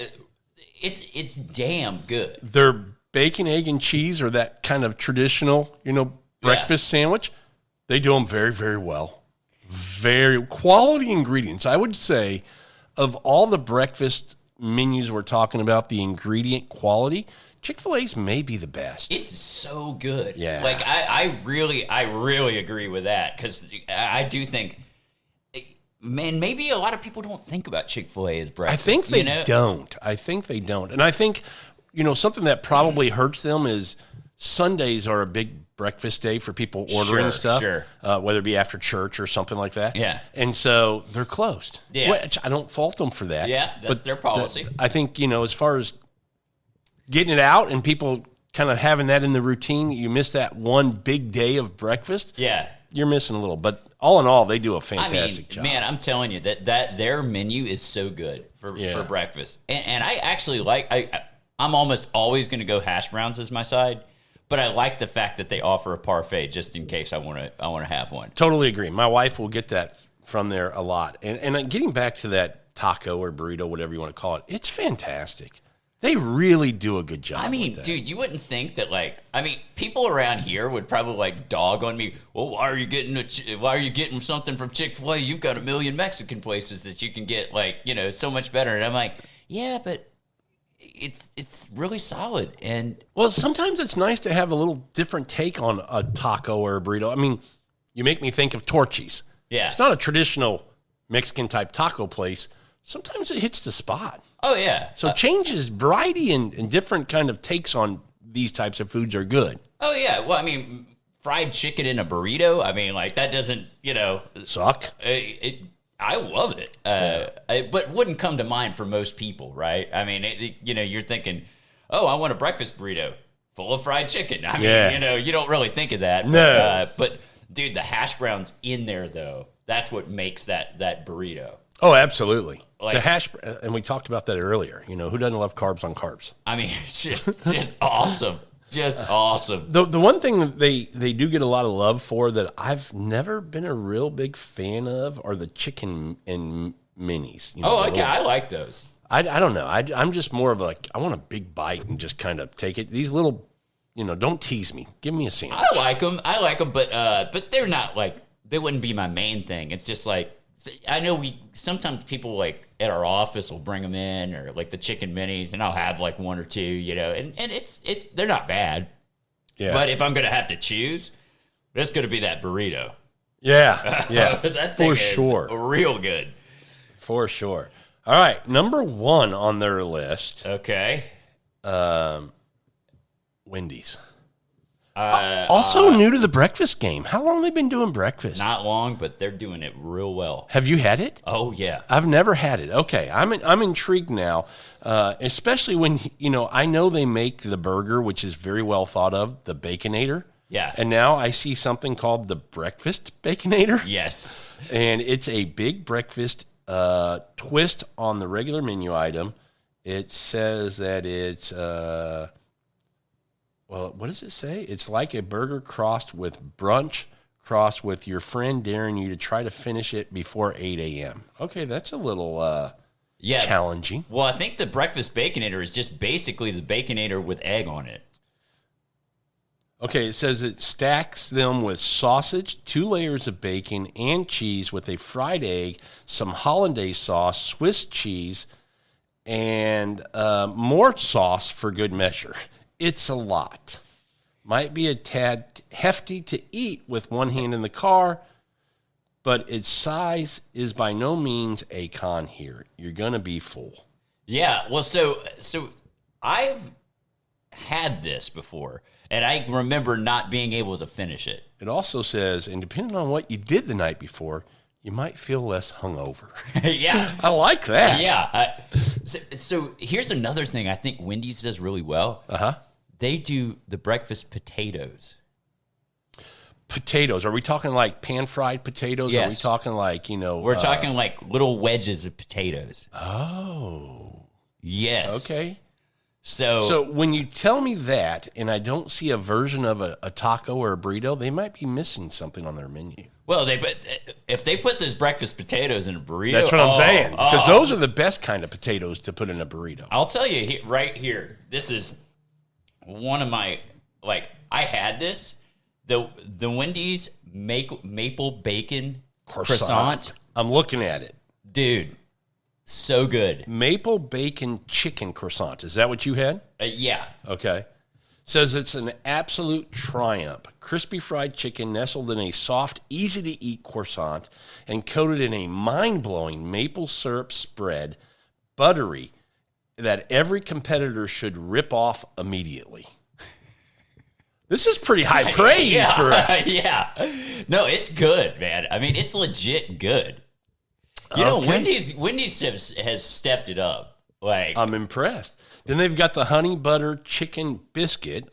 it's damn good. Their bacon, egg, and cheese, or that kind of traditional, breakfast sandwich, they do them very, very well. Very quality ingredients. I would say of all the breakfast menus we're talking about, the ingredient quality, Chick-fil-A's may be the best. It's so good. Yeah. Like I really agree with that, because I do think, man, maybe a lot of people don't think about Chick-fil-A as breakfast. I think they don't. I think they don't. And I think, something that probably hurts them is Sundays are a big breakfast day for people ordering stuff, whether it be after church or something like that. Yeah. And so they're closed. Yeah. Which I don't fault them for that. Yeah, that's their policy. I think, as far as getting it out and people kind of having that in the routine, you miss that one big day of breakfast. Yeah. You're missing a little. But all in all, they do a fantastic job. Man, I'm telling you that their menu is so good for breakfast. And I actually I'm almost always going to go hash browns as my side, but I like the fact that they offer a parfait just in case I want to have one. Totally agree. My wife will get that from there a lot. And getting back to that taco or burrito, whatever you want to call it, it's fantastic. They really do a good job. I mean, dude, you wouldn't think that, people around here would probably dog on me. Well, why are you getting something from Chick-fil-A? You've got a million Mexican places that you can get so much better. And I'm like, yeah, but it's really solid. And well, sometimes it's nice to have a little different take on a taco or a burrito. I mean, you make me think of Torchy's. Yeah. It's not a traditional Mexican type taco place. Sometimes it hits the spot. Oh, yeah. So changes, variety, and different kind of takes on these types of foods are good. Oh, yeah. Well, I mean, fried chicken in a burrito, that doesn't, Suck. I love it. But wouldn't come to mind for most people, right? I mean, you're thinking, oh, I want a breakfast burrito full of fried chicken. I mean, you don't really think of that. No. But, dude, the hash browns in there, though, that's what makes that burrito. Oh, absolutely. The hash, and we talked about that earlier. Who doesn't love carbs on carbs? I mean, it's just awesome. Just awesome. The one thing that they do get a lot of love for that I've never been a real big fan of are the chicken and minis. Okay. I like those. I don't know. I'm just more of I want a big bite and just kind of take it. These little, don't tease me. Give me a sandwich. I like them, but they're not they wouldn't be my main thing. It's just I know sometimes people at our office will bring them in, or the chicken minis, and I'll have one or two, and it's they're not bad. Yeah. But if I'm gonna have to choose, it's gonna be that burrito. Yeah. Yeah. That thing is sure. Real good. For sure. All right, number 1 on their list. Okay. Wendy's. Also new to the breakfast game. How long have they been doing breakfast? Not long, but they're doing it real well. Have you had it? Oh, yeah. I've never had it. Okay, I'm intrigued now, especially when, I know they make the burger, which is very well thought of, the Baconator. Yeah. And now I see something called the Breakfast Baconator. Yes. And it's a big breakfast twist on the regular menu item. It says that it's... well, what does it say? It's like a burger crossed with brunch, crossed with your friend daring you to try to finish it before 8 a.m. Okay, that's a little challenging. Well, I think the breakfast Baconator is just basically the Baconator with egg on it. Okay, it says it stacks them with sausage, 2 layers of bacon, and cheese with a fried egg, some hollandaise sauce, Swiss cheese, and more sauce for good measure. It's a lot. Might be a tad hefty to eat with one hand in the car, but its size is by no means a con here. You're going to be full. Yeah, well, so I've had this before, and I remember not being able to finish it. It also says, and depending on what you did the night before, you might feel less hungover. Yeah. I like that. Yeah. So here's another thing I think Wendy's does really well. They do the breakfast potatoes. Potatoes. Are we talking like pan-fried potatoes? Yes. Are we talking like, We're talking like little wedges of potatoes. Oh. Yes. Okay. So when you tell me that, and I don't see a version of a taco or a burrito, they might be missing something on their menu. Well, if they put those breakfast potatoes in a burrito, that's what I'm saying. Because those are the best kind of potatoes to put in a burrito. I'll tell you right here. This is one of my I had this the Wendy's maple bacon croissant. I'm looking at it, dude. So good. Maple bacon chicken croissant. Is that what you had? Yeah. Okay. Says it's an absolute triumph. Crispy fried chicken nestled in a soft, easy-to-eat croissant and coated in a mind-blowing maple syrup spread, buttery, that every competitor should rip off immediately. This is pretty high praise for it. Yeah. No, it's good, man. I mean, it's legit good. You know, Wendy's has stepped it up. I'm impressed. Then they've got the honey butter chicken biscuit,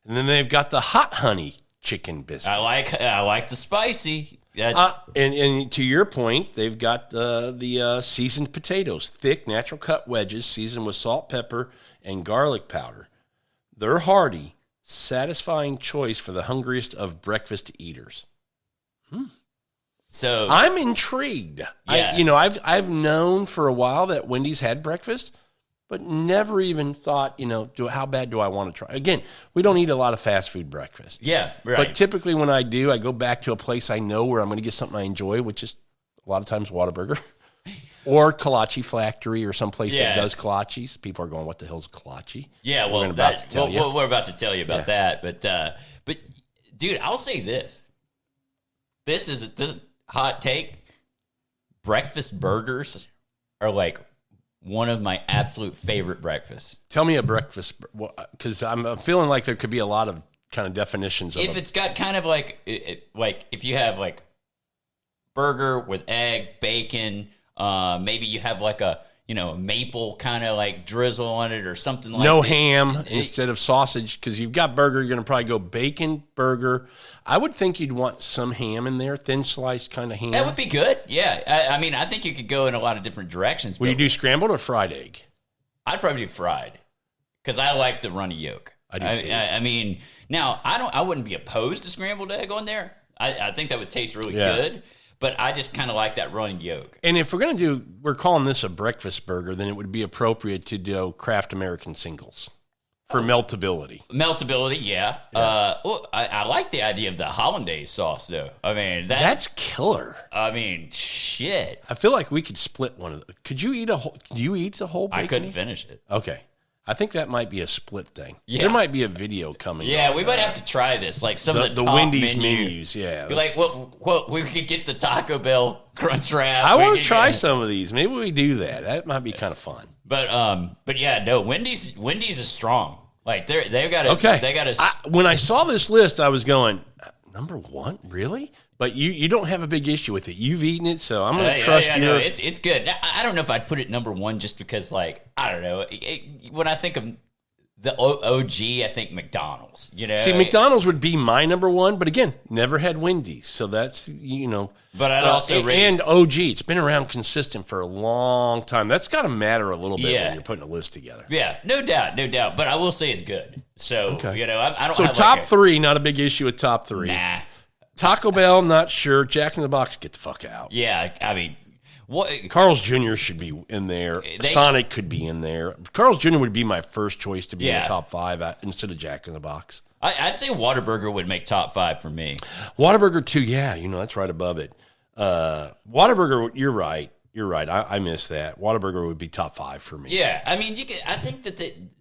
and then they've got the hot honey chicken biscuit. I like the spicy. And to your point, they've got the seasoned potatoes, thick natural cut wedges seasoned with salt, pepper, and garlic powder. They're hearty, satisfying choice for the hungriest of breakfast eaters. So I'm intrigued. Yeah. I've known for a while that Wendy's had breakfast, but never even thought, how bad do I want to try? Again, we don't eat a lot of fast food breakfast. Yeah, right. But typically when I do, I go back to a place I know where I'm going to get something I enjoy, which is a lot of times Whataburger or Kolache Factory or someplace that does kolaches. People are going, what the hell's a kolache? Yeah, well, we're about to tell you about that. But dude, I'll say this. This is hot take. Breakfast burgers are like one of my absolute favorite breakfasts. Tell me a breakfast, because I'm feeling like there could be a lot of kind of definitions of it's got kind of like if you have like burger with egg, bacon, maybe you have like a maple kind of like drizzle on it or something like that. No ham instead of sausage, because you've got burger, you're going to probably go bacon burger. I would think you'd want some ham in there, thin sliced kind of ham. That would be good. Yeah. I mean, I think you could go in a lot of different directions. Would you do scrambled or fried egg? I'd probably do fried because I like the runny yolk. I do too. I mean, now I wouldn't be opposed to scrambled egg on there. I think that would taste really good. But I just kind of like that running yolk. And if we're calling this a breakfast burger, then it would be appropriate to do Kraft American Singles for meltability. Meltability, yeah. I like the idea of the hollandaise sauce, though. I mean, that's killer. I mean, shit. I feel like we could split one of them. Could you eat do you eat the whole bacon? I couldn't finish it. Okay. I think that might be a split thing. Yeah. There might be a video coming. Yeah, we might have to try this. Like some of the top Wendy's menus. Yeah. Be like, we could get the Taco Bell Crunch Wrap. I want to try some of these. Maybe we do that. That might be kind of fun. But yeah, no, Wendy's is strong. Like they've got a. When I saw this list, I was going, number one, really? But you don't have a big issue with it. You've eaten it, so I'm going to trust you. No, it's good. Now, I don't know if I'd put it number one just because, like, I don't know. When I think of the OG, I think McDonald's. See, McDonald's would be my number one, but again, never had Wendy's, so that's But I'd also and OG. It's been around consistent for a long time. That's got to matter a little bit when you're putting a list together. Yeah, no doubt. But I will say it's good. So I don't. So have top three, not a big issue with top three. Nah. Taco Bell, not sure. Jack in the Box, get the fuck out. Yeah, I mean, what? Carl's Jr. should be in there. Sonic could be in there. Carl's Jr. would be my first choice to be in the top five instead of Jack in the Box. I'd say Whataburger would make top five for me. Whataburger too, yeah. That's right above it. Whataburger, you're right. I missed that. Whataburger would be top five for me. Yeah, I mean, I think that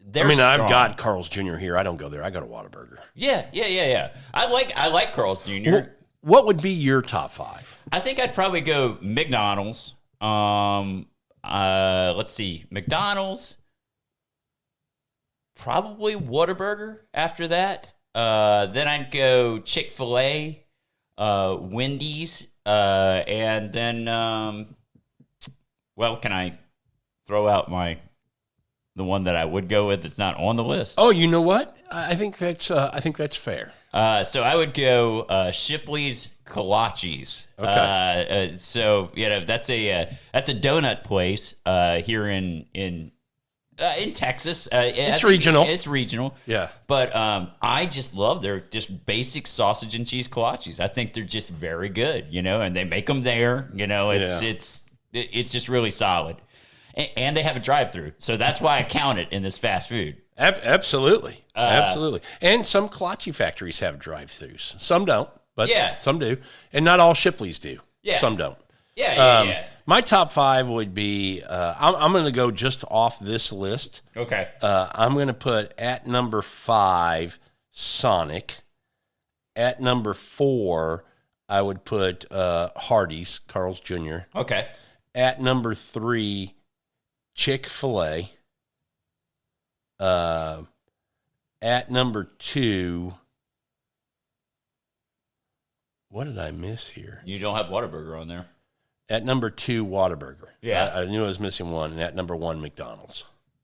they're strong. I've got Carl's Jr. here. I don't go there. I go to Whataburger. Yeah. I like Carl's Jr. What would be your top five? I think I'd probably go McDonald's. Let's see, McDonald's, probably Whataburger after that. Then I'd go Chick-fil-A, Wendy's, and then, can I throw out the one that I would go with that's not on the list? Oh, you know what? I think that's fair. So I would go Shipley's Kolaches. Okay. That's a donut place here in Texas. It's regional. It's regional. Yeah. But I just love their just basic sausage and cheese kolaches. I think they're just very good, and they make them there. It's just really solid. And they have a drive-through. So that's why I count it in this fast food. Absolutely. Absolutely. And some kolache factories have drive-throughs. Some don't, but some do. And not all Shipley's do. Yeah. Some don't. Yeah. My top 5 would be, I'm going to go just off this list. Okay. I'm going to put at number 5, Sonic. At number 4, I would put Hardee's, Carl's Jr. Okay. At number 3, Chick-fil-A. At number 2, what did I miss here? You don't have Whataburger on there. At number 2, Whataburger. Yeah. I knew I was missing one. And at number 1, McDonald's.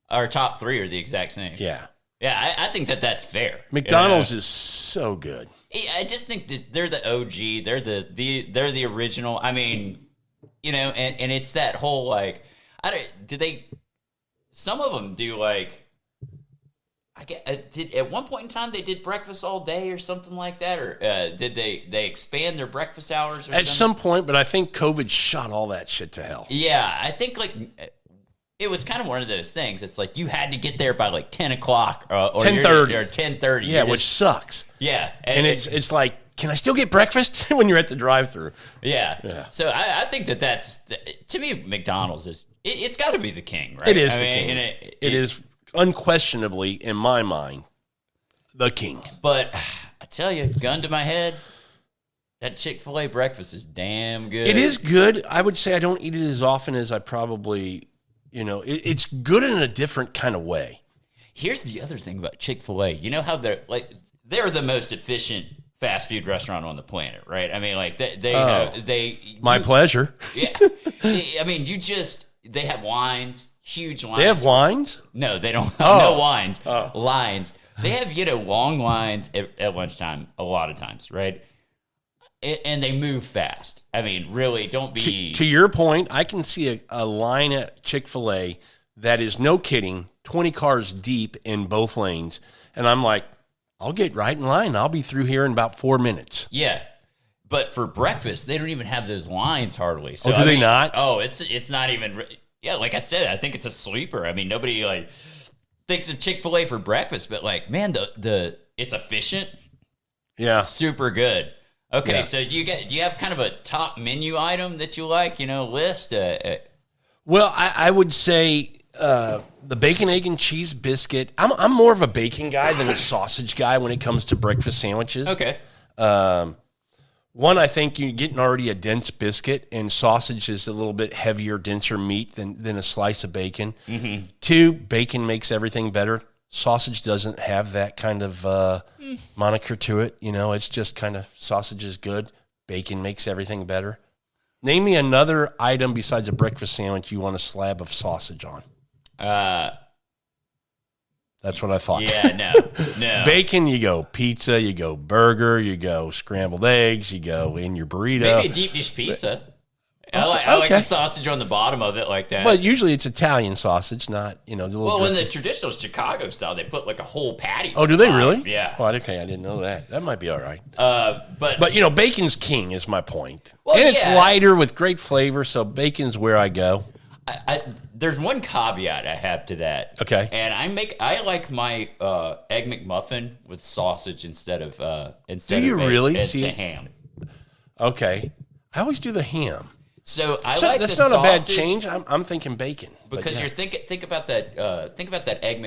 Our top 3 are the exact same. Yeah. Yeah, I think that's fair. McDonald's is so good. I just think that they're the OG. They're the original. I mean, and it's that whole some of them do at one point in time they did breakfast all day or something like that, or did they expand their breakfast hours or at some point? But I think COVID shot all that shit to hell. Yeah, I think it was kind of one of those things. It's like you had to get there by 10 o'clock or 10:30 or 10:30. Yeah, which sucks. Yeah, and it's like, can I still get breakfast when you're at the drive-thru? Yeah. So I think that's, to me, McDonald's it's got to be the king, right? It is the king. It is unquestionably, in my mind, the king. But I tell you, gun to my head, that Chick-fil-A breakfast is damn good. It is good. I would say I don't eat it as often as I probably, it's good in a different kind of way. Here's the other thing about Chick-fil-A. You know how they're the most efficient fast food restaurant on the planet, right? I mean, my pleasure. Yeah. I mean, they have wines, huge lines. They have wines? No, they don't have no wines. Oh. Lines. They have, long lines at lunchtime a lot of times, right? And they move fast. I mean, really, don't be... To your point, I can see a line at Chick-fil-A that is, no kidding, 20 cars deep in both lanes. And I'm like, I'll get right in line. I'll be through here in about 4 minutes. Yeah. But for breakfast, they don't even have those lines hardly. So, they not? Oh, it's not even... Yeah, like I said, I think it's a sleeper. I mean, nobody thinks of Chick-fil-A for breakfast, but man, it's efficient. Yeah. Super good. Okay, Yeah. so do you have kind of a top menu item that you like, list? Well, I would say the bacon, egg, and cheese biscuit. I'm more of a bacon guy than a sausage guy when it comes to breakfast sandwiches. Okay. One, I think you're getting already a dense biscuit, and sausage is a little bit heavier, denser meat than a slice of bacon. Mm-hmm. 2, bacon makes everything better. Sausage doesn't have that kind of moniker to it. It's just kind of, sausage is good. Bacon makes everything better. Name me another item besides a breakfast sandwich you want a slab of sausage on. That's what I thought. Yeah, no. Bacon, you go pizza, you go burger, you go scrambled eggs, you go in your burrito. Maybe a deep dish pizza. I like the sausage on the bottom of it like that. But usually it's Italian sausage, not, the little... Well, in the traditional Chicago style, they put a whole patty. Oh, do they really? Yeah. Oh, okay, I didn't know that. That might be all right. But bacon's king is my point. Well, and it's lighter with great flavor, so bacon's where I go. There's one caveat I have to that. Okay. And I like my Egg McMuffin with sausage instead of Do you really? It's a ham. Okay. I always do the ham. So that's not a bad change. I'm thinking bacon because you're think about that egg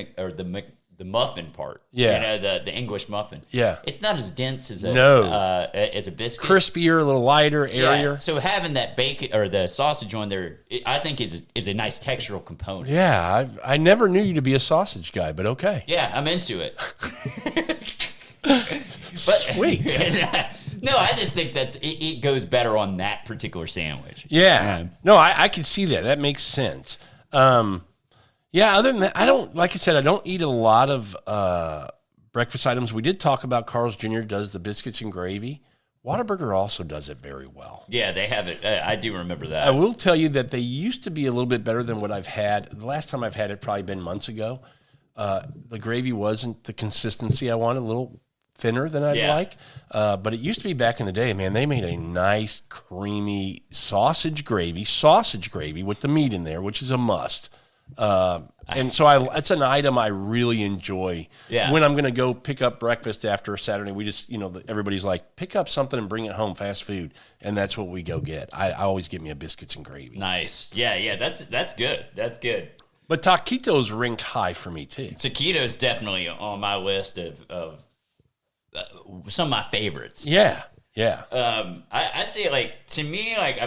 the muffin part. Yeah. You know, the English muffin. Yeah. It's not as dense as a biscuit. Crispier, a little lighter, airier. Yeah. So having that bacon or the sausage on there, I think is a nice textural component. Yeah. I never knew you to be a sausage guy, but okay. Yeah, I'm into it. Sweet. No, I just think that it goes better on that particular sandwich. Yeah. No, I can see that. That makes sense. Yeah, other than that, I don't eat a lot of breakfast items. We did talk about Carl's Jr. does the biscuits and gravy. Whataburger also does it very well. Yeah, they have it. I do remember that. I will tell you that they used to be a little bit better than what I've had. The last time I've had it probably been months ago. The gravy wasn't the consistency I wanted, a little thinner than I'd like. But it used to be back in the day, man, they made a nice, creamy sausage gravy with the meat in there, which is a must. And so it's an item I really enjoy. Yeah. When I'm going to go pick up breakfast after a Saturday, we just, everybody's like, pick up something and bring it home, fast food. And that's what we go get. I always get me a biscuits and gravy. Nice. Yeah, that's good. That's good. But taquitos rank high for me too. Taquitos definitely on my list of some of my favorites. Yeah. I'd say, like, to me, like,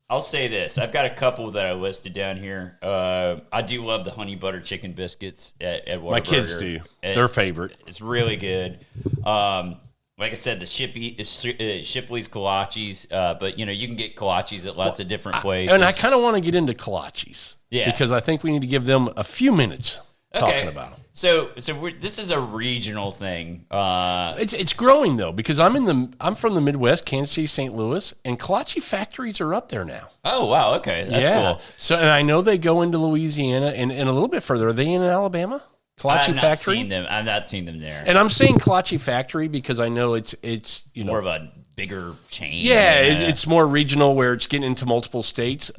I'll say this. I've got a couple that I listed down here. I do love the honey butter chicken biscuits at Whataburger. My kids do. Their favorite. It's really good. Like I said, the Shipley's kolaches, but, you can get kolaches at lots of different places. And I kind of want to get into kolaches. Yeah. Because I think we need to give them a few minutes talking about them. So this is a regional thing. It's growing though, because I'm from the Midwest, Kansas City, St. Louis, and kolache factories are up there now. Oh wow, okay, that's cool. So, and I know they go into Louisiana and a little bit further. Are they in Alabama? Kolache factory. I've not seen them there. And I'm saying kolache factory because I know it's more of a bigger chain. Yeah, it's more regional where it's getting into multiple states.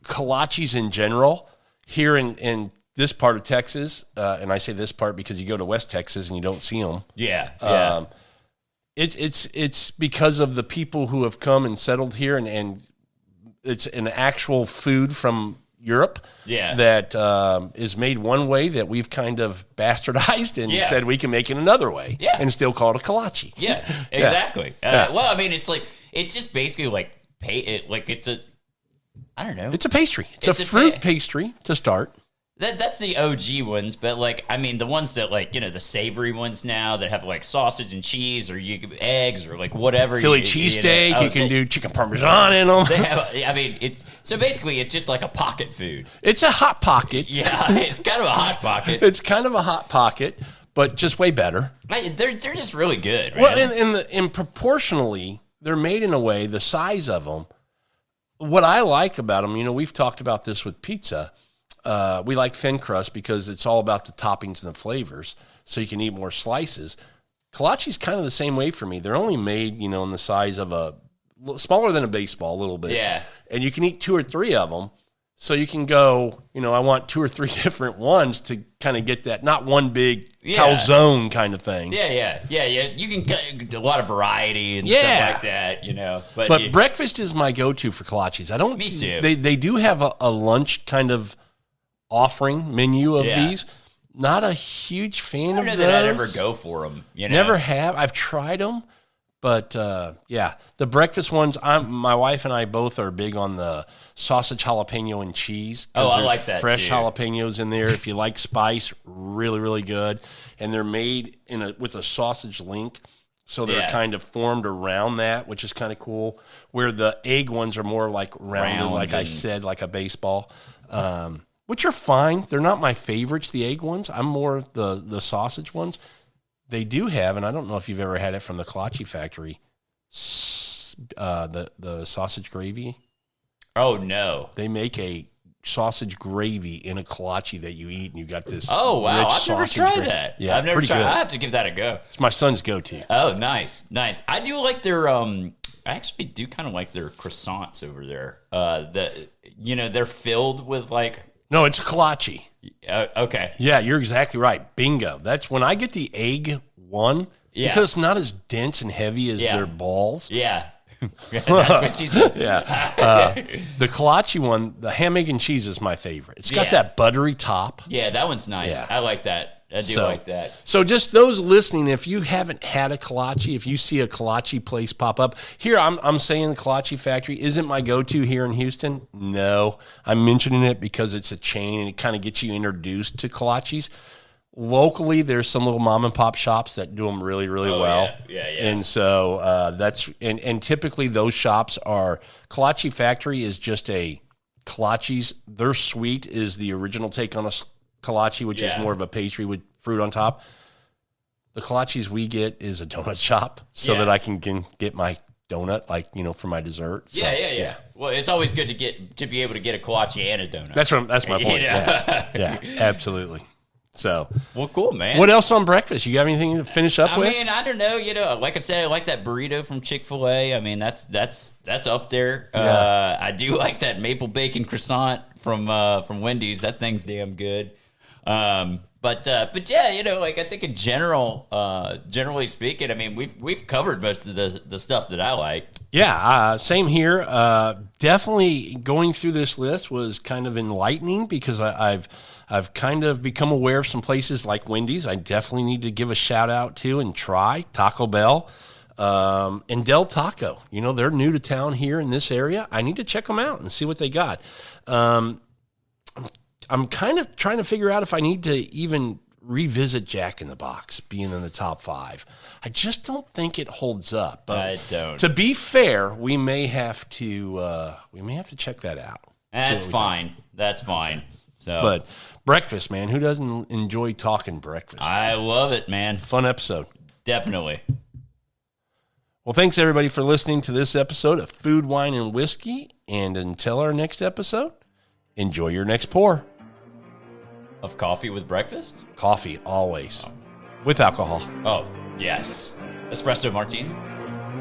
Kolaches in general here in this part of Texas, and I say this part because you go to West Texas and you don't see them. Yeah. It's because of the people who have come and settled here, and it's an actual food from Europe that is made one way that we've kind of bastardized and said we can make it another way and still call it a kolache. Yeah, exactly. Well, I mean, it's just basically like it's a, I don't know. It's a pastry. It's a fruit pastry to start. That's the OG ones, but like, I mean, the ones that like, the savory ones now that have like sausage and cheese or eggs or like whatever. Philly cheesesteak, you can do chicken parmesan in them. So basically it's just like a pocket food. It's a hot pocket. Yeah, it's kind of a hot pocket. It's kind of a hot pocket, but just way better. They're just really good. Man. Well, and proportionally, they're made in a way, the size of them. What I like about them, we've talked about this with pizza. We like thin crust because it's all about the toppings and the flavors, so you can eat more slices. Kolache's kind of the same way for me. They're only made, in the size of smaller than a baseball, a little bit. Yeah. And you can eat 2 or 3 of them, so you can go, I want 2 or 3 different ones to kind of get that, not one big calzone kind of thing. Yeah. You can get a lot of variety and stuff like that, But breakfast is my go-to for kolaches. Me too. They do have a lunch kind of offering menu of these. Not a huge fan of those. I don't know that I'd ever go for them. Never have. I've tried them, but the breakfast ones. My wife and I both are big on the sausage, jalapeno, and cheese. I like that. Fresh too. jalapenos in there. If you like spice, really, really good. And they're made with a sausage link. So they're kind of formed around that, which is kind of cool. Where the egg ones are more like rounded, like I said, like a baseball. Which are fine. They're not my favorites, the egg ones. I'm more the sausage ones. They do have, and I don't know if you've ever had it from the kolache factory, the sausage gravy. Oh, no. They make a sausage gravy in a kolache that you eat, and you got this wow. rich I've never tried that. Yeah, I've never pretty tried. good. I have to give that a go. It's my son's go-to. Oh, nice. I do like their I actually do kind of like their croissants over there. They're filled with like. No, it's a kolache. Okay. Yeah, you're exactly right. Bingo. That's when I get the egg one, because it's not as dense and heavy as their balls. Yeah. That's what she said. Yeah. The kolache one, the ham, egg, and cheese is my favorite. It's got that buttery top. Yeah, that one's nice. Yeah. I like that. I do like that. So just those listening, if you haven't had a kolache, if you see a kolache place pop up, here I'm saying the Kolache Factory isn't my go-to here in Houston. No, I'm mentioning it because it's a chain and it kind of gets you introduced to kolaches. Locally, there's some little mom and pop shops that do them really, really well. Yeah. And so and typically those shops are Kolache Factory is just a kolaches. Their sweet is the original take on a kolache, which is more of a pastry with fruit on top. The kolaches we get is a donut shop so that I can get my donut, for my dessert. So, yeah. Well, it's always good to be able to get a kolache and a donut. That's my point. Yeah, absolutely. So, well, cool, man. What else on breakfast? You got anything to finish up with? I mean, I don't know. Like I said, I like that burrito from Chick-fil-A. I mean, that's up there. Yeah. I do like that maple bacon croissant from Wendy's. That thing's damn good. But yeah, I think in generally speaking, I mean, we've covered most of the stuff that I like. Yeah, same here. Definitely going through this list was kind of enlightening because I've kind of become aware of some places like Wendy's. I definitely need to give a shout out to and try Taco Bell, and Del Taco. They're new to town here in this area. I need to check them out and see what they got. I'm kind of trying to figure out if I need to even revisit Jack in the Box being in the top 5. I just don't think it holds up. But I don't. To be fair, we may have to check that out. That's fine. That's fine. So, but breakfast, man, who doesn't enjoy talking breakfast? I love it, man. Fun episode. Definitely. Well, thanks everybody for listening to this episode of Food, Wine, and Whiskey. And until our next episode, enjoy your next pour. Of coffee with breakfast? Coffee, always. With alcohol. Oh, yes. Espresso martini?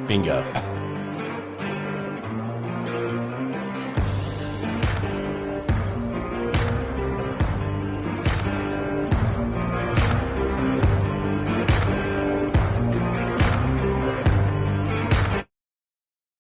Bingo.